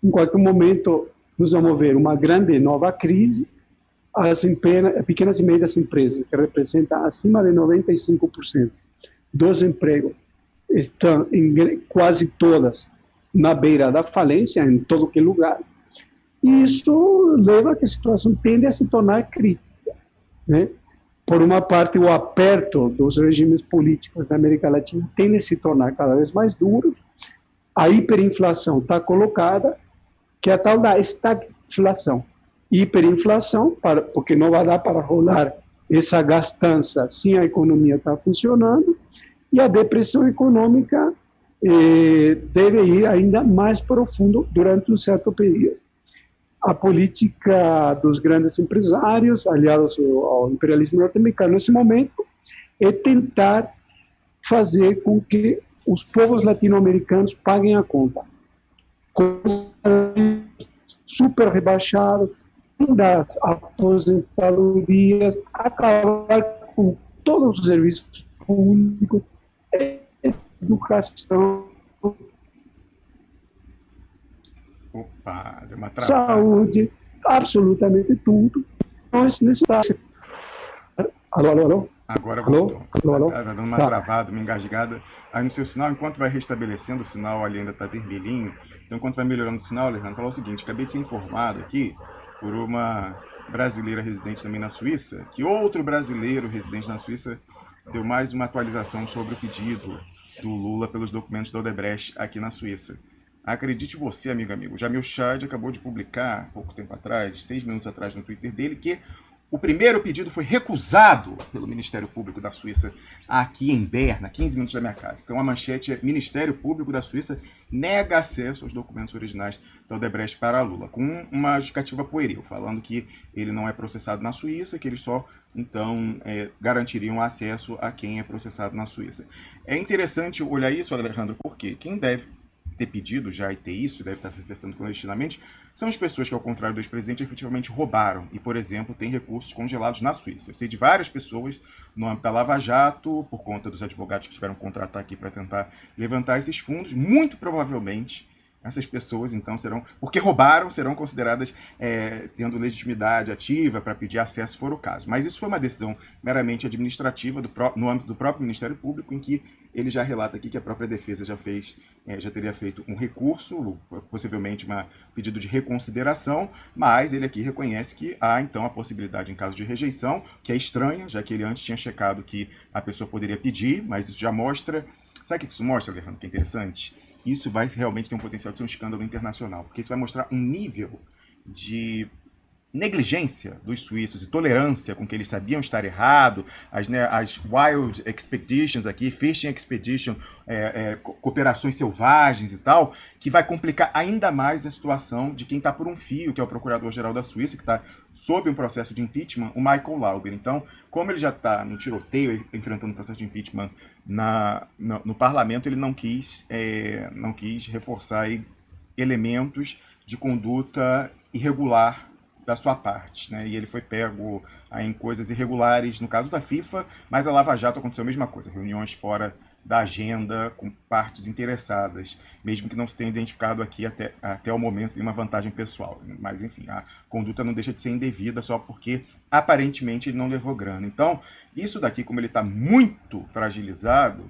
Em qualquer momento, nós vamos ver uma grande nova crise. As pequenas e médias empresas, que representam acima de 95% dos empregos, estão quase todas na beira da falência, em todo que lugar. E isso leva a que a situação tende a se tornar crítica. Né? Por uma parte, o aperto dos regimes políticos da América Latina tende a se tornar cada vez mais duro. A hiperinflação está colocada, que é a tal da estagflação. Hiperinflação, porque não vai dar para rolar essa gastança se a economia está funcionando, e a depressão econômica deve ir ainda mais profundo durante um certo período. A política dos grandes empresários, aliados ao imperialismo norte-americano nesse momento, é tentar fazer com que os povos latino-americanos paguem a conta. Com super rebaixado, das aposentadorias, acabar com todos os serviços públicos, educação, Opa, deu uma travada. saúde, absolutamente tudo. Nós necessitamos. Alô? Agora voltou. Alô? Tá dando uma travada, uma engasgada. Aí no seu sinal, enquanto vai restabelecendo, o sinal ali ainda está vermelhinho. Então, enquanto vai melhorando o sinal, Alejandro, falar o seguinte: acabei de ser informado aqui por uma brasileira residente também na Suíça, que outro brasileiro residente na Suíça deu mais uma atualização sobre o pedido do Lula pelos documentos da Odebrecht aqui na Suíça. Acredite você, amigo, Jamil Chad acabou de publicar, pouco tempo atrás, 6 minutos atrás no Twitter dele, que o primeiro pedido foi recusado pelo Ministério Público da Suíça aqui em Berna, 15 minutos da minha casa. Então a manchete é: Ministério Público da Suíça nega acesso aos documentos originais da Odebrecht para Lula, com uma justificativa pueril, falando que ele não é processado na Suíça, que eles só, então, garantiriam acesso a quem é processado na Suíça. É interessante olhar isso, Alejandro, porque quem deve ter pedido já e ter isso, deve estar se acertando clandestinamente, são as pessoas que, ao contrário do ex-presidente, efetivamente roubaram e, por exemplo, têm recursos congelados na Suíça. Eu sei de várias pessoas no âmbito da Lava Jato, por conta dos advogados que tiveram que contratar aqui para tentar levantar esses fundos, muito provavelmente essas pessoas, então, porque roubaram, serão consideradas tendo legitimidade ativa para pedir acesso, se for o caso. Mas isso foi uma decisão meramente administrativa no âmbito do próprio Ministério Público, em que ele já relata aqui que a própria defesa já teria feito um recurso, possivelmente um pedido de reconsideração, mas ele aqui reconhece que há, então, a possibilidade, em caso de rejeição, que é estranha, já que ele antes tinha checado que a pessoa poderia pedir, mas isso já mostra... Sabe o que isso mostra, Alejandro, que é interessante? Isso vai realmente ter um potencial de ser um escândalo internacional, porque isso vai mostrar um nível de negligência dos suíços e tolerância com que eles sabiam estar errado, as wild expeditions aqui, fishing expedition, cooperações selvagens e tal, que vai complicar ainda mais a situação de quem está por um fio, que é o procurador-geral da Suíça, que está sob um processo de impeachment, o Michael Lauber. Então, como ele já está no tiroteio, enfrentando o processo de impeachment no parlamento, ele não quis reforçar aí elementos de conduta irregular da sua parte, né? E ele foi pego aí em coisas irregulares, no caso da FIFA, mas a Lava Jato aconteceu a mesma coisa, reuniões fora da agenda com partes interessadas, mesmo que não se tenha identificado aqui até o momento de uma vantagem pessoal. Mas, enfim, a conduta não deixa de ser indevida só porque, aparentemente, ele não levou grana. Então, isso daqui, como ele está muito fragilizado,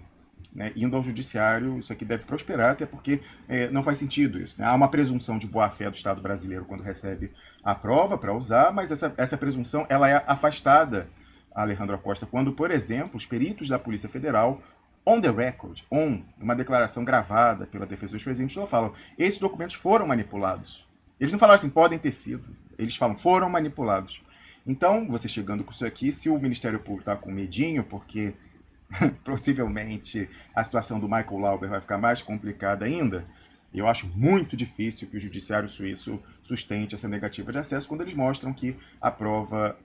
né, indo ao judiciário, isso aqui deve prosperar, até porque não faz sentido isso, né? Há uma presunção de boa-fé do Estado brasileiro quando recebe a prova para usar, mas essa presunção ela é afastada, Alejandro Acosta, quando, por exemplo, os peritos da Polícia Federal, on the record, uma declaração gravada pela defesa dos presidentes, não falam, esses documentos foram manipulados. Eles não falaram assim, podem ter sido, eles falam, foram manipulados. Então, você chegando com isso aqui, se o Ministério Público está com medinho, porque possivelmente a situação do Michael Lauber vai ficar mais complicada ainda, eu acho muito difícil que o judiciário suíço sustente essa negativa de acesso quando eles mostram que a prova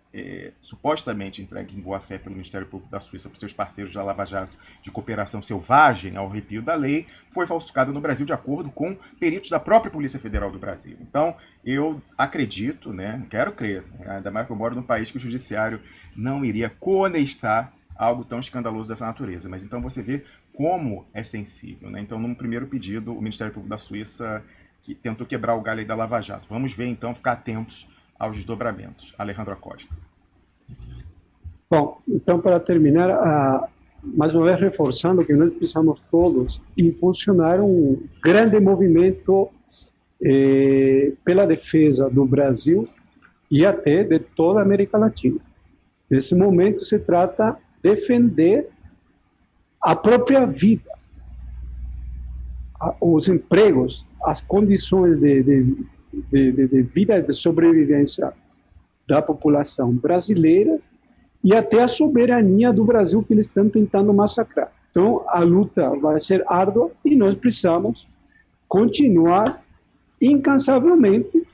supostamente entregue em boa-fé pelo Ministério Público da Suíça para seus parceiros da Lava Jato de cooperação selvagem ao arrepio da lei foi falsificada no Brasil de acordo com peritos da própria Polícia Federal do Brasil. Então, eu acredito, né, quero crer, ainda mais que eu moro num país que o judiciário não iria conestar algo tão escandaloso dessa natureza. Mas então você vê como é sensível, né? Então, num primeiro pedido, o Ministério Público da Suíça que tentou quebrar o galho aí da Lava Jato. Vamos ver, então, ficar atentos aos desdobramentos. Alejandro Acosta. Bom, então, para terminar, mais uma vez reforçando que nós precisamos todos impulsionar um grande movimento pela defesa do Brasil e até de toda a América Latina. Nesse momento, se trata de defender a própria vida, os empregos, as condições de vida, de sobrevivência da população brasileira e até a soberania do Brasil que eles estão tentando massacrar. Então, a luta vai ser árdua e nós precisamos continuar incansavelmente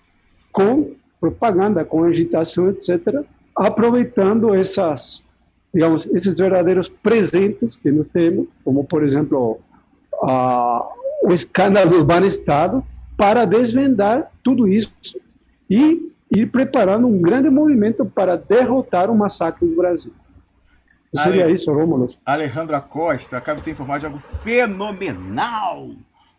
com propaganda, com agitação, etc., aproveitando esses verdadeiros presentes que nós temos, como, por exemplo, o escândalo do Banestado, para desvendar tudo isso e ir preparando um grande movimento para derrotar o massacre do Brasil. Seria isso, Rômulo. Alejandro Acosta acaba de ser informado de algo fenomenal.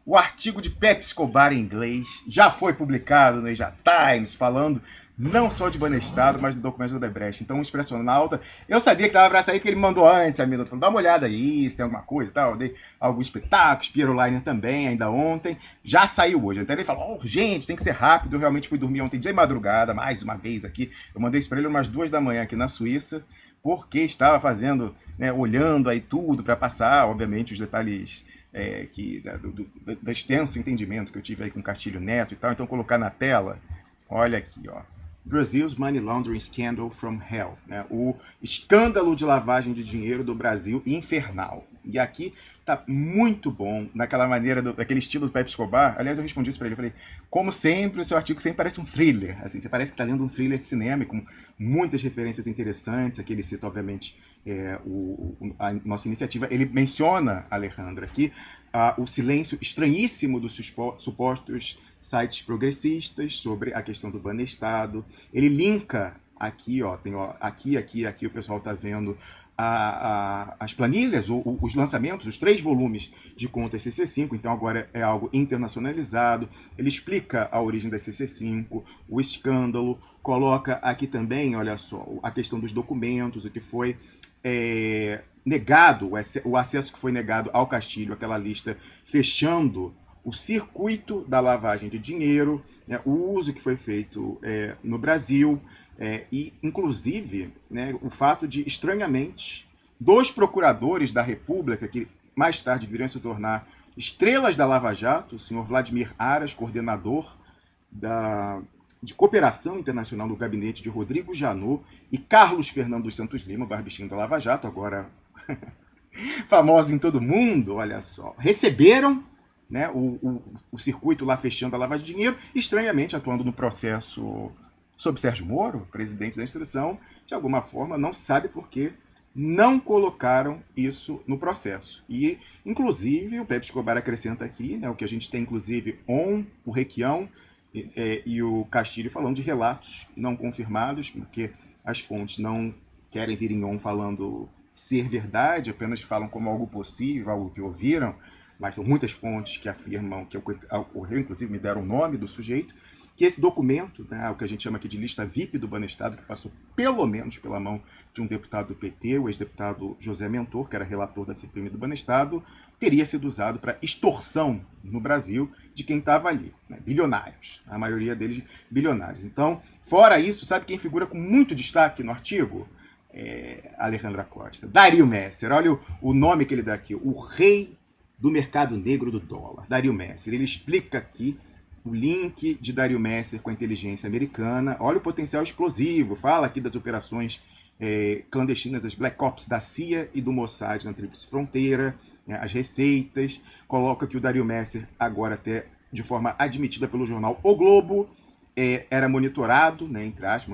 O artigo de Pepe Escobar em inglês já foi publicado no Asia Times, falando não só de Banestado, mas do documento do Odebrecht. Então, o Expressionauta, eu sabia que estava para sair, porque ele me mandou antes, a Milton falou, dá uma olhada aí, se tem alguma coisa e tal. Eu dei alguns espetáculos, Piero Liner também, ainda ontem. Já saiu hoje. Até ele falou, oh, gente, tem que ser rápido. Eu realmente fui dormir ontem de madrugada, mais uma vez aqui. Eu mandei isso para ele umas 2 da manhã aqui na Suíça, porque estava fazendo, né, olhando aí tudo para passar, obviamente, os detalhes do extenso entendimento que eu tive aí com o Castilho Neto e tal. Então, colocar na tela, olha aqui, ó. Brazil's Money Laundering Scandal from Hell, né? O escândalo de lavagem de dinheiro do Brasil infernal. E aqui tá muito bom, naquela maneira, daquele estilo do Pepe Escobar. Aliás, eu respondi isso para ele, eu falei, como sempre, o seu artigo sempre parece um thriller, assim, você parece que está lendo um thriller de cinema, com muitas referências interessantes. Aqui ele cita, obviamente, a nossa iniciativa. Ele menciona, Alejandro, aqui, o silêncio estranhíssimo dos supostos sites progressistas sobre a questão do Banestado. Ele linka aqui, ó, tem ó, aqui o pessoal está vendo as planilhas, os lançamentos, os 3 volumes de contas CC5, então agora é algo internacionalizado. Ele explica a origem da CC5, o escândalo, coloca aqui também, olha só, a questão dos documentos, o que foi negado, o acesso que foi negado ao Castilho, aquela lista fechando o circuito da lavagem de dinheiro, né, o uso que foi feito no Brasil, e, inclusive, né, o fato de, estranhamente, 2 procuradores da República, que mais tarde viriam se tornar estrelas da Lava Jato, o senhor Vladimir Aras, coordenador de cooperação internacional no gabinete de Rodrigo Janot, e Carlos Fernando dos Santos Lima, barbichinho da Lava Jato, agora famoso em todo mundo, olha só, receberam, né, o circuito lá fechando a lavagem de dinheiro, estranhamente atuando no processo sob Sérgio Moro, presidente da instituição. De alguma forma, não se sabe por que não colocaram isso no processo. E, inclusive, o Pepe Escobar acrescenta aqui, né, o que a gente tem, inclusive, o Requião e o Castilho falando de relatos não confirmados, porque as fontes não querem vir em falando ser verdade, apenas falam como algo possível, algo que ouviram, mas são muitas fontes que afirmam que ocorreu, inclusive me deram o nome do sujeito, que esse documento, né, o que a gente chama aqui de lista VIP do Banestado, que passou pelo menos pela mão de um deputado do PT, o ex-deputado José Mentor, que era relator da CPMI do Banestado, teria sido usado para extorsão no Brasil de quem estava ali, né, bilionários, a maioria deles bilionários. Então, fora isso, sabe quem figura com muito destaque no artigo? Alejandra Costa. Dario Messer, olha o nome que ele dá aqui, o rei do mercado negro do dólar, Dario Messer. Ele explica aqui o link de Dario Messer com a inteligência americana. Olha o potencial explosivo. Fala aqui das operações clandestinas das Black Ops da CIA e do Mossad na Tríplice Fronteira, né, as receitas. Coloca que o Dario Messer, agora até de forma admitida pelo jornal O Globo, era monitorado, né, entre aspas,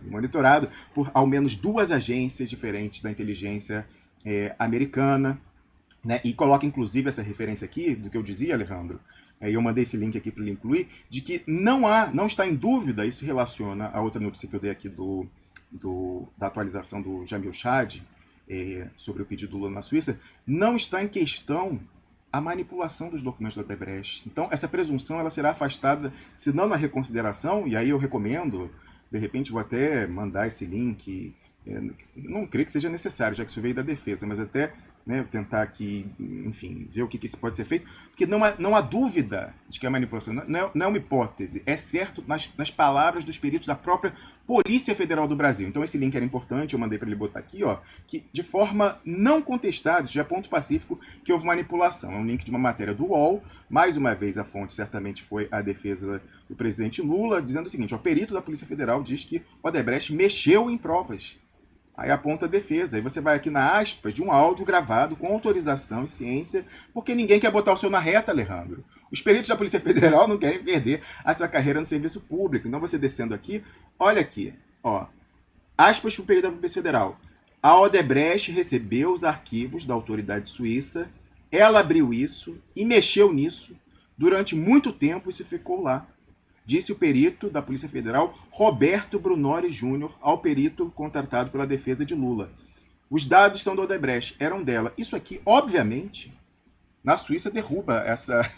monitorado por ao menos 2 agências diferentes da inteligência americana. Né, e coloca, inclusive, essa referência aqui, do que eu dizia, Alejandro, e eu mandei esse link aqui para ele incluir, de que não está em dúvida, isso relaciona a outra notícia que eu dei aqui da atualização do Jamil Chad, sobre o pedido do Lula na Suíça, não está em questão a manipulação dos documentos da Odebrecht. Então, essa presunção ela será afastada, se não na reconsideração, e aí eu recomendo, de repente vou até mandar esse link, não creio que seja necessário, já que isso veio da defesa, mas até, né, tentar aqui, enfim, ver o que isso pode ser feito, porque não há dúvida de que a manipulação não é uma hipótese, é certo nas palavras dos peritos da própria Polícia Federal do Brasil. Então esse link era importante, eu mandei para ele botar aqui, ó, que de forma não contestada, isso já é ponto pacífico, que houve manipulação. É um link de uma matéria do UOL, mais uma vez a fonte certamente foi a defesa do presidente Lula, dizendo o seguinte, o perito da Polícia Federal diz que Odebrecht mexeu em provas. Aí aponta a defesa. Aí você vai aqui na aspas de um áudio gravado com autorização e ciência, porque ninguém quer botar o seu na reta, Alejandro. Os peritos da Polícia Federal não querem perder a sua carreira no serviço público. Então você descendo aqui, olha aqui, ó, aspas para o perito da Polícia Federal. A Odebrecht recebeu os arquivos da autoridade suíça, ela abriu isso e mexeu nisso durante muito tempo, isso ficou lá. Disse o perito da Polícia Federal, Roberto Brunori Júnior, ao perito contratado pela defesa de Lula. Os dados são do Odebrecht, eram dela. Isso aqui, obviamente, na Suíça derruba essa,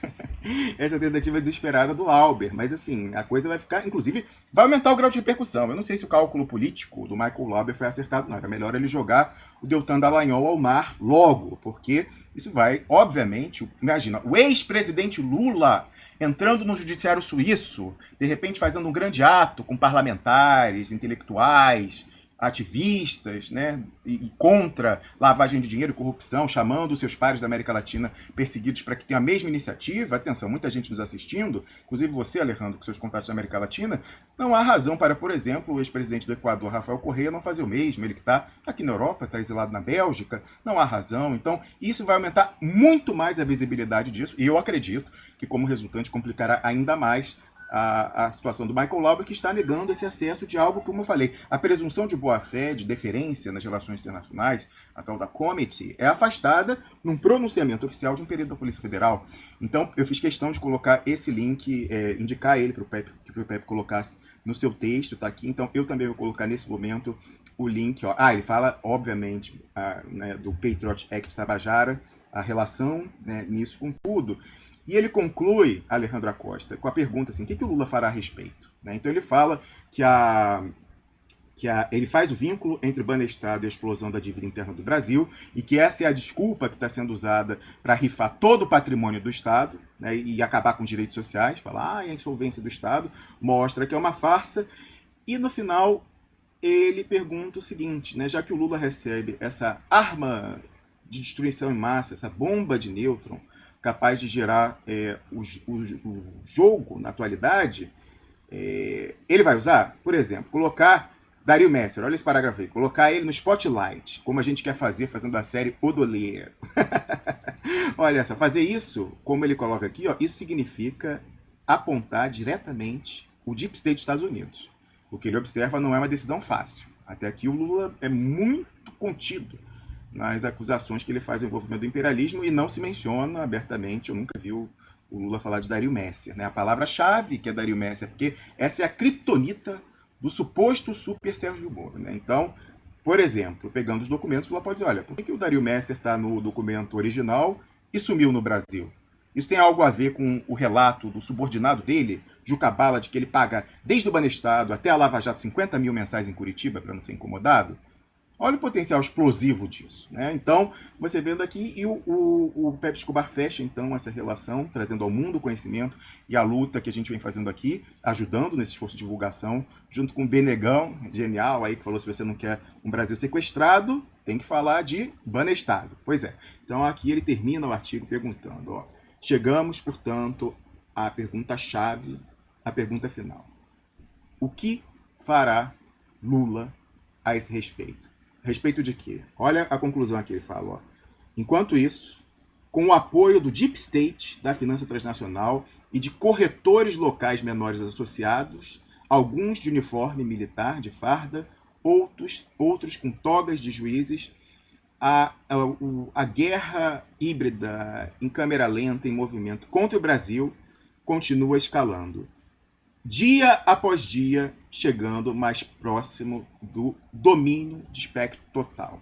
essa tentativa desesperada do Lauber. Mas assim, a coisa vai ficar, inclusive, vai aumentar o grau de repercussão. Eu não sei se o cálculo político do Michael Lauber foi acertado, não. Era melhor ele jogar o Deltan Dallagnol ao mar logo, porque isso vai, obviamente, imagina, o ex-presidente Lula entrando no judiciário suíço, de repente fazendo um grande ato com parlamentares, intelectuais, ativistas, né, e contra lavagem de dinheiro e corrupção, chamando os seus pares da América Latina perseguidos para que tenham a mesma iniciativa. Atenção, muita gente nos assistindo, inclusive você, Alejandro, com seus contatos na América Latina. Não há razão para, por exemplo, o ex-presidente do Equador, Rafael Correa, não fazer o mesmo. Ele que está aqui na Europa, está exilado na Bélgica, não há razão. Então, isso vai aumentar muito mais a visibilidade disso, e eu acredito que, como resultante, complicará ainda mais a situação do Michael Lauber, que está negando esse acesso de algo, como eu falei, a presunção de boa-fé, de deferência nas relações internacionais, a tal da comity, é afastada num pronunciamento oficial de um período da Polícia Federal. Então, eu fiz questão de colocar esse link, indicar ele para o Pepe, que o Pepe colocasse no seu texto, tá aqui. Então, eu também vou colocar nesse momento o link. Ó. Ele fala, obviamente, né, do Patriot Act Tabajara, a relação, né, nisso com tudo. E ele conclui, Alejandro Acosta, com a pergunta assim, o que o Lula fará a respeito? Né? Então ele fala que ele faz o vínculo entre o Banestado e a explosão da dívida interna do Brasil, e que essa é a desculpa que está sendo usada para rifar todo o patrimônio do Estado, né, e acabar com os direitos sociais, falar, a insolvência do Estado, mostra que é uma farsa. E no final ele pergunta o seguinte, né, já que o Lula recebe essa arma de destruição em massa, essa bomba de nêutron, capaz de gerar o jogo na atualidade, ele vai usar, por exemplo, colocar Dario Messer, olha esse parágrafo aí, colocar ele no spotlight, como a gente quer fazer fazendo a série Odoleiro. Olha só, fazer isso, como ele coloca aqui, ó, isso significa apontar diretamente o Deep State dos Estados Unidos. O que ele observa não é uma decisão fácil. Até aqui o Lula é muito contido nas acusações que ele faz do envolvimento do imperialismo, e não se menciona abertamente, eu nunca vi o Lula falar de Dario Messer, né? A palavra-chave que é Dario Messer, porque essa é a criptonita do suposto super Sérgio Moro, né? Então, por exemplo, pegando os documentos, o Lula pode dizer, olha, por que o Dario Messer está no documento original e sumiu no Brasil? Isso tem algo a ver com o relato do subordinado dele, Juca Bala, de que ele paga desde o Banestado até a Lava Jato 50 mil mensais em Curitiba para não ser incomodado? Olha o potencial explosivo disso, né? Então, você vendo aqui, e o Pepe Escobar fecha, então, essa relação, trazendo ao mundo o conhecimento e a luta que a gente vem fazendo aqui, ajudando nesse esforço de divulgação, junto com o Benegão, genial, aí, que falou, se você não quer um Brasil sequestrado, tem que falar de Banestado. Pois é. Então, aqui ele termina o artigo perguntando, ó, chegamos, portanto, à pergunta-chave, à pergunta final. O que fará Lula a esse respeito? Respeito de quê? Olha a conclusão aqui, ele fala. Ó. Enquanto isso, com o apoio do Deep State, da finança transnacional e de corretores locais menores associados, alguns de uniforme militar, de farda, outros com togas de juízes, a guerra híbrida em câmera lenta, em movimento contra o Brasil, continua escalando. Dia após dia, chegando mais próximo do domínio de espectro total.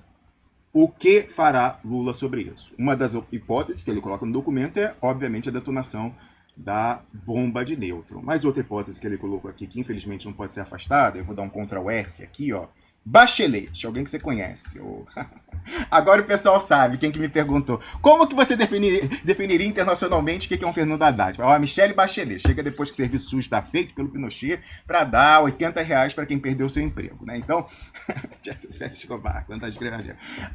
O que fará Lula sobre isso? Uma das hipóteses que ele coloca no documento é, obviamente, a detonação da bomba de nêutron. Mas outra hipótese que ele colocou aqui, que infelizmente não pode ser afastada, eu vou dar um Ctrl+F aqui, ó. Bachelet, alguém que você conhece. Agora o pessoal sabe, quem que me perguntou. Como que você definiria internacionalmente o que é um Fernando Haddad? A Michelle Bachelet chega depois que o serviço sujo está feito pelo Pinochet para dar R$80 para quem perdeu o seu emprego, né? Então,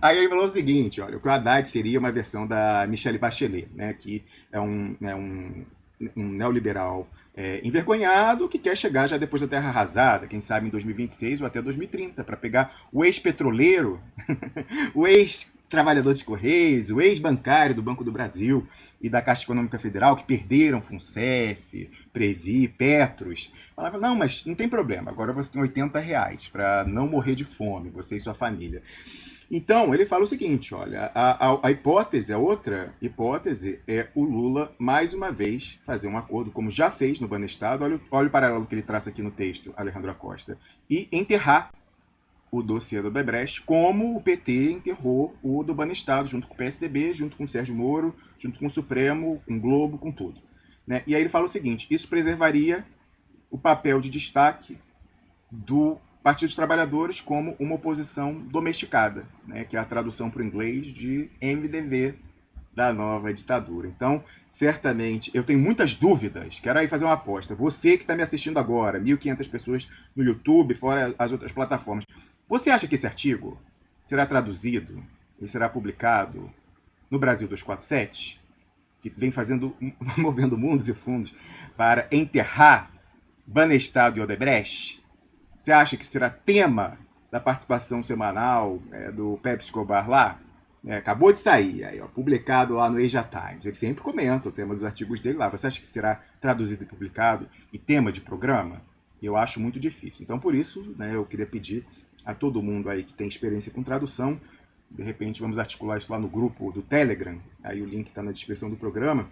aí ele falou o seguinte, olha, o Haddad seria uma versão da Michelle Bachelet, né? Que é um neoliberal envergonhado, que quer chegar já depois da terra arrasada, quem sabe em 2026 ou até 2030, para pegar o ex-petroleiro, o ex-trabalhador de Correios, o ex-bancário do Banco do Brasil e da Caixa Econômica Federal, que perderam FUNCEF, Previ, Petros. Falava, não, mas não tem problema, agora você tem R$80 para não morrer de fome, você e sua família. Então, ele fala o seguinte, olha, a hipótese, a outra hipótese é o Lula, mais uma vez, fazer um acordo, como já fez no Banestado, olha o paralelo que ele traça aqui no texto, Alejandro Acosta, e enterrar o dossiê do Odebrecht, como o PT enterrou o do Banestado, junto com o PSDB, junto com o Sérgio Moro, junto com o Supremo, com o Globo, com tudo. Né? E aí ele fala o seguinte, isso preservaria o papel de destaque do Partido dos Trabalhadores como uma oposição domesticada, né? Que é a tradução para o inglês de MDB da nova ditadura. Então, certamente, eu tenho muitas dúvidas, quero aí fazer uma aposta. Você que está me assistindo agora, 1.500 pessoas no YouTube, fora as outras plataformas, você acha que esse artigo será traduzido e será publicado no Brasil 247, que vem movendo mundos e fundos para enterrar Banestado e Odebrecht? Você acha que será tema da participação semanal do Pepe Escobar lá? Acabou de sair, aí, ó, publicado lá no Asia Times. Ele sempre comenta o tema dos artigos dele lá. Você acha que será traduzido e publicado e tema de programa? Eu acho muito difícil. Então, por isso, né, eu queria pedir a todo mundo aí que tem experiência com tradução, de repente vamos articular isso lá no grupo do Telegram, aí o link está na descrição do programa,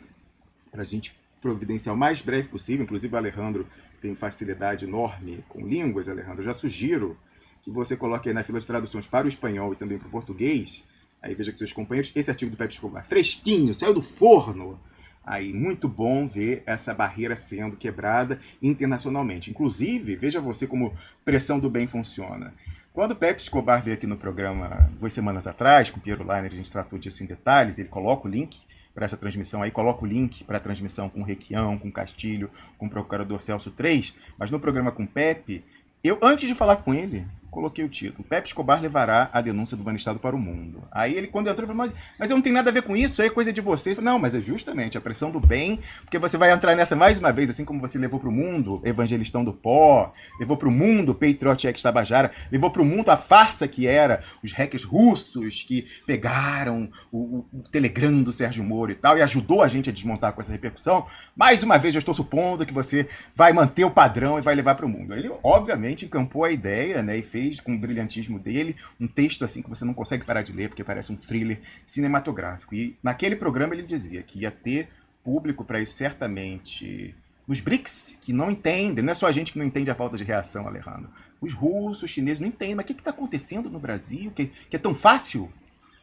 para a gente providenciar o mais breve possível. Inclusive o Alejandro tem facilidade enorme com línguas, Alejandro. Eu já sugiro que você coloque aí na fila de traduções para o espanhol e também para o português. Aí veja com seus companheiros, esse artigo do Pepe Escobar, fresquinho, saiu do forno. Aí, muito bom ver essa barreira sendo quebrada internacionalmente. Inclusive, veja você como pressão do bem funciona. Quando o Pepe Escobar veio aqui no programa 2 semanas atrás, com o Piero Leiner, a gente tratou disso em detalhes, ele coloca o link para essa transmissão, aí coloca o link para a transmissão com o Requião, com o Castilho, com o Procurador Celso 3, mas no programa com o Pepe, eu, antes de falar com ele, coloquei o título: Pepe Escobar levará a denúncia do Banestado para o mundo. Aí ele, quando entrou, falou, mas eu não tenho nada a ver com isso, aí é coisa de vocês. Não, mas é justamente a pressão do bem, porque você vai entrar nessa mais uma vez, assim como você levou para o mundo Evangelistão do Pó, levou para o mundo Patriot Act Tabajara, levou para o mundo a farsa que era os hackers russos que pegaram o Telegram do Sérgio Moro e tal, e ajudou a gente a desmontar com essa repercussão. Mais uma vez eu estou supondo que você vai manter o padrão e vai levar para o mundo. Ele, obviamente, encampou a ideia, né, e fez com o brilhantismo dele um texto assim que você não consegue parar de ler, porque parece um thriller cinematográfico. E naquele programa ele dizia que ia ter público para isso certamente os BRICS, que não entendem, não é só a gente que não entende a falta de reação, Alejandro. Os russos, os chineses não entendem, mas o que está acontecendo no Brasil? Que é tão fácil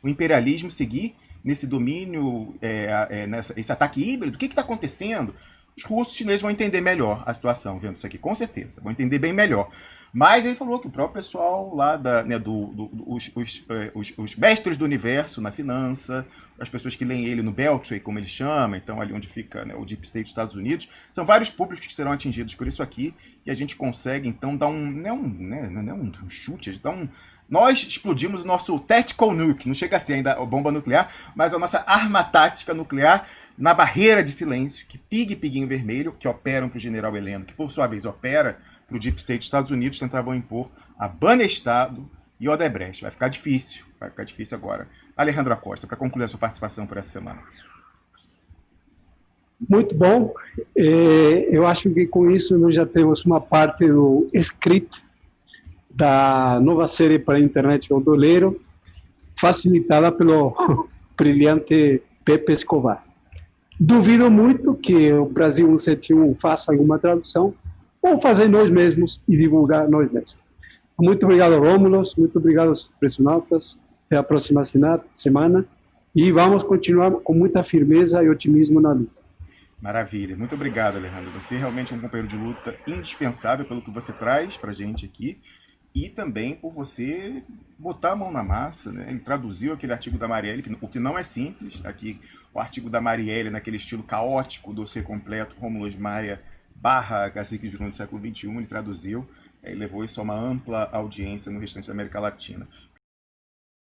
o imperialismo seguir nesse domínio, esse ataque híbrido? O que está acontecendo? Os russos e os chineses vão entender melhor a situação, vendo isso aqui, com certeza, vão entender bem melhor. Mas ele falou que o próprio pessoal lá, os mestres do universo na finança, as pessoas que leem ele no Beltway, como ele chama, então ali onde fica, né, o Deep State dos Estados Unidos, são vários públicos que serão atingidos por isso aqui, e a gente consegue então dar um chute, então nós explodimos o nosso tactical nuke, não chega a ser ainda a bomba nuclear, mas a nossa arma tática nuclear na barreira de silêncio, que Pig e Piguinho Vermelho, que operam para o general Heleno, que por sua vez opera para o Deep State dos Estados Unidos, tentavam impor a Banestado e Odebrecht. Vai ficar difícil agora. Alejandro Acosta, para concluir a sua participação por essa semana. Muito bom. Eu acho que com isso nós já temos uma parte do script da nova série para a internet Gondoleiro, facilitada pelo brilhante Pepe Escobar. Duvido muito que o Brasil 171 faça alguma tradução, ou fazer nós mesmos e divulgar nós mesmos. Muito obrigado, Rômulos, muito obrigado, pressionautas. Até a próxima semana e vamos continuar com muita firmeza e otimismo na luta. Maravilha, muito obrigado, Alejandro. Você realmente é um companheiro de luta indispensável pelo que você traz para a gente aqui e também por você botar a mão na massa, né? Ele traduziu aquele artigo da Marielle, o que não é simples, aqui o artigo da Marielle naquele estilo caótico, dossiê completo, Rômulo Maia / Cacique Jurão do século XXI, ele traduziu e levou isso a uma ampla audiência no restante da América Latina.